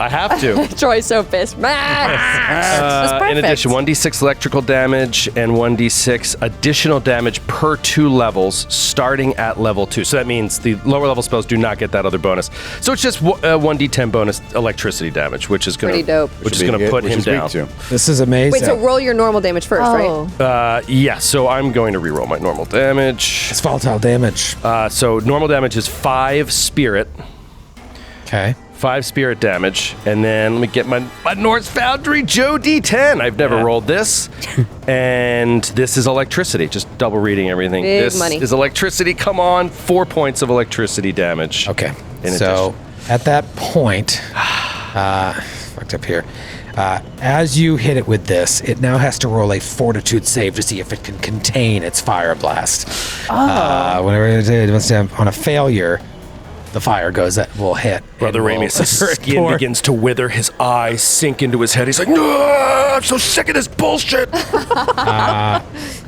Troy's so pissed. Max! That's In perfect. addition, 1d6 electrical damage and 1d6 additional damage per 2 levels, starting at level 2. So that means the lower level spells do not get that other bonus. So it's just 1d10 bonus electricity damage, which is gonna Pretty dope. Which is gonna put him down. This is amazing. Wait, so roll your normal damage first, Oh. right? Yeah. So I'm going to reroll my normal damage. It's volatile damage. So normal damage is 5 spirit. Okay. 5 spirit damage, and then let me get my Norse Foundry Joe D10. I've never rolled this. And this is electricity, just double reading everything. Big this money. is electricity. Come on, 4 points of electricity damage. Okay. In So at that point, fucked up here. As you hit it with this, it now has to roll a fortitude save to see if it can contain its fire blast. Whenever it must have on a failure, the fire goes that will hit. Brother It will- Ramius' skin begins to wither, his eyes sink into his head. He's like, no, I'm so sick of this bullshit.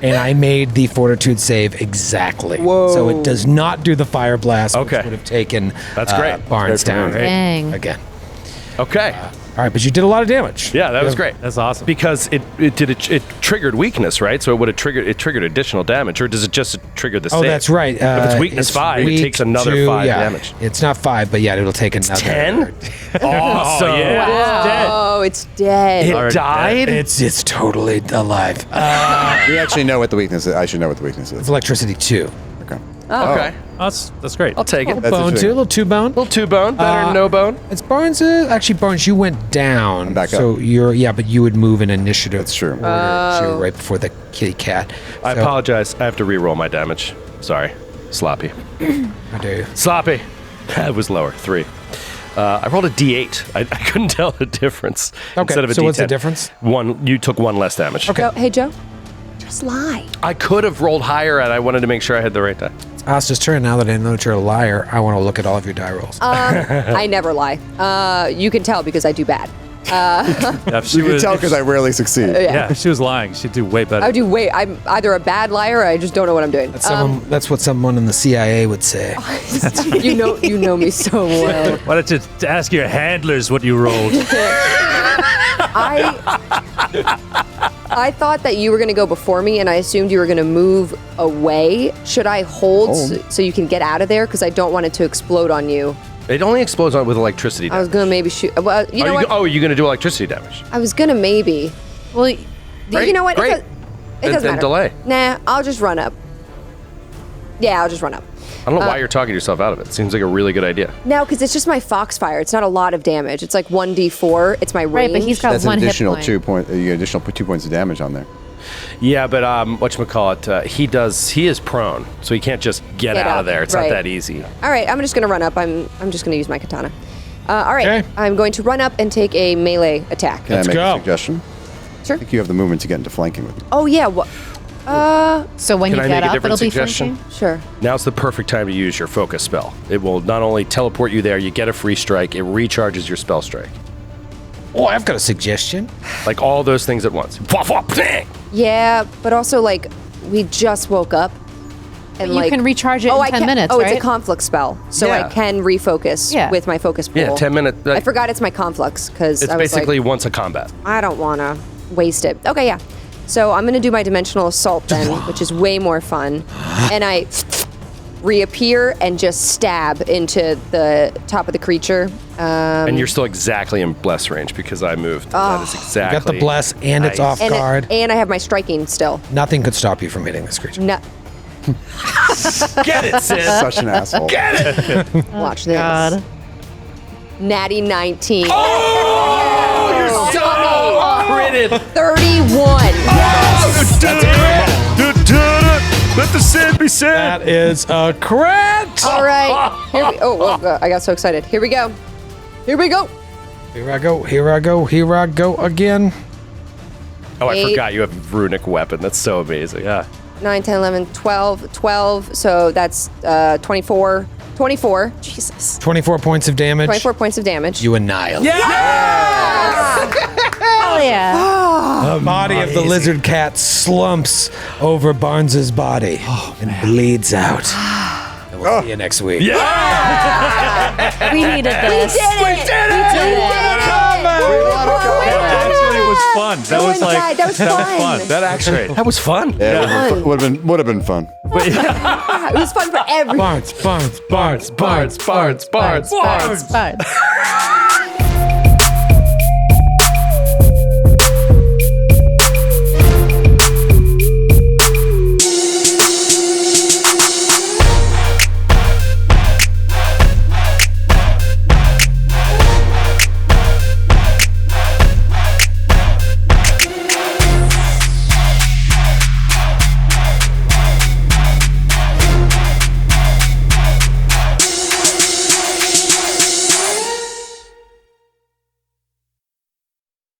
And I made the fortitude save exactly. Whoa. So it does not do the fire blast, Okay. which would have taken That's great. Barnes Great for down me. Dang. again. Okay. All right, but you did a lot of damage. Yeah, that was great. That's awesome. Because it triggered weakness, right? So it would have triggered additional damage, or does it just trigger the Oh, save? that's right. If it's weakness 5, it weak takes another to- 5 yeah, damage. It's not 5, but yeah, it'll take another 10? Awesome. Oh, it's dead. It died? It's totally alive. We actually know what the weakness is. I should know what the weakness is. It's electricity 2. Okay. Okay. That's great. I'll take it. That's Bone interesting. 2, a little 2 bone. Little 2 bone, better than no bone. It's Barnes. Actually, Barnes, you went down. I'm back so up. you're but you would move in initiative. That's true. So you're right before the kitty cat. I So- apologize. I have to re-roll my damage. Sorry. Sloppy. How dare you? Sloppy. That was lower. 3. I rolled a D8. I couldn't tell the difference. Okay, Instead of a so D10. what's the difference? You took 1 less damage. Okay. Hey, Joe. Just lie. I could have rolled higher, and I wanted to make sure I had the right die. It's Asta's turn. Now that I know that you're a liar, I want to look at all of your die rolls. I never lie. You can tell because I do bad. Yeah, if she You can was, tell because I rarely succeed. yeah, if she was lying, she'd do way better. I do wait. I'm either a bad liar or I just don't know what I'm doing. That's what someone in the CIA would say. You know me so well. Why don't you ask your handlers what you rolled? I thought that you were going to go before me, and I assumed you were going to move away. Should I hold so you can get out of there? Because I don't want it to explode on you. It only explodes with electricity I damage. was going to maybe shoot. Well, you know what? You're going to do electricity damage. I was going to maybe. Well, You know what? Great. It doesn't Then matter. delay. Nah, I'll just run up. Yeah, I'll just run up. I don't know why you're talking yourself out of it. Seems like a really good idea. No, because it's just my Foxfire. It's not a lot of damage. It's like 1d4. It's my range. right, but he's got That's an one hit additional point. 2 point. You get additional 2 points of damage on there. Yeah, but whatchamacallit, he is prone, so he can't just get out up, of there. It's right. not that easy. All right, I'm just going to run up. I'm just going to use my katana. All right, Okay. I'm going to run up and take a melee attack. Can I make go. a suggestion? Sure. I think you have the movement to get into flanking with me. Oh, yeah. So when Can you I get make a up, different it'll be suggestion? flanking? Sure. Now's the perfect time to use your focus spell. It will not only teleport you there, you get a free strike, it recharges your spell strike. Oh, I've got a suggestion. Like all those things at once. Yeah, but also like we just woke up. And You can recharge it in 10 minutes, Oh, right? it's a conflux spell, so Yeah. I can refocus with my focus pool. Yeah, 10 minutes. I forgot it's my conflux because It's I was basically like, once a combat. I don't want to waste it. Okay, yeah. So I'm gonna do my dimensional assault then, which is way more fun, and I reappear and just stab into the top of the creature. And you're still exactly in bless range because I moved. That is exactly. You got the bless and it's off and guard. and I have my striking still. Nothing could stop you from hitting this creature. No, Get it, sis. Such an asshole. watch this. God. Natty 19. Oh, you're so critted. 31. Let the sin be said. That is a crit. All right. Here we, oh, I got so excited. Here we go. Here we go. Here I go. Here I go. Here I go again. Oh, I 8. forgot you have a runic weapon. That's so amazing. Yeah. 9, 10, 11, 12, 12. So that's 24. 24. Jesus. 24 points of damage. 24 points of damage. You annihilate. Hell yeah. The body of the lizard cat slumps over Barnes's body and bleeds out. And we'll see you next week. We needed this. We did it! Actually, it was fun. That was like that was fun. That actually. That was fun. Yeah, would have been fun. It was fun for everyone. Barnes. Bards.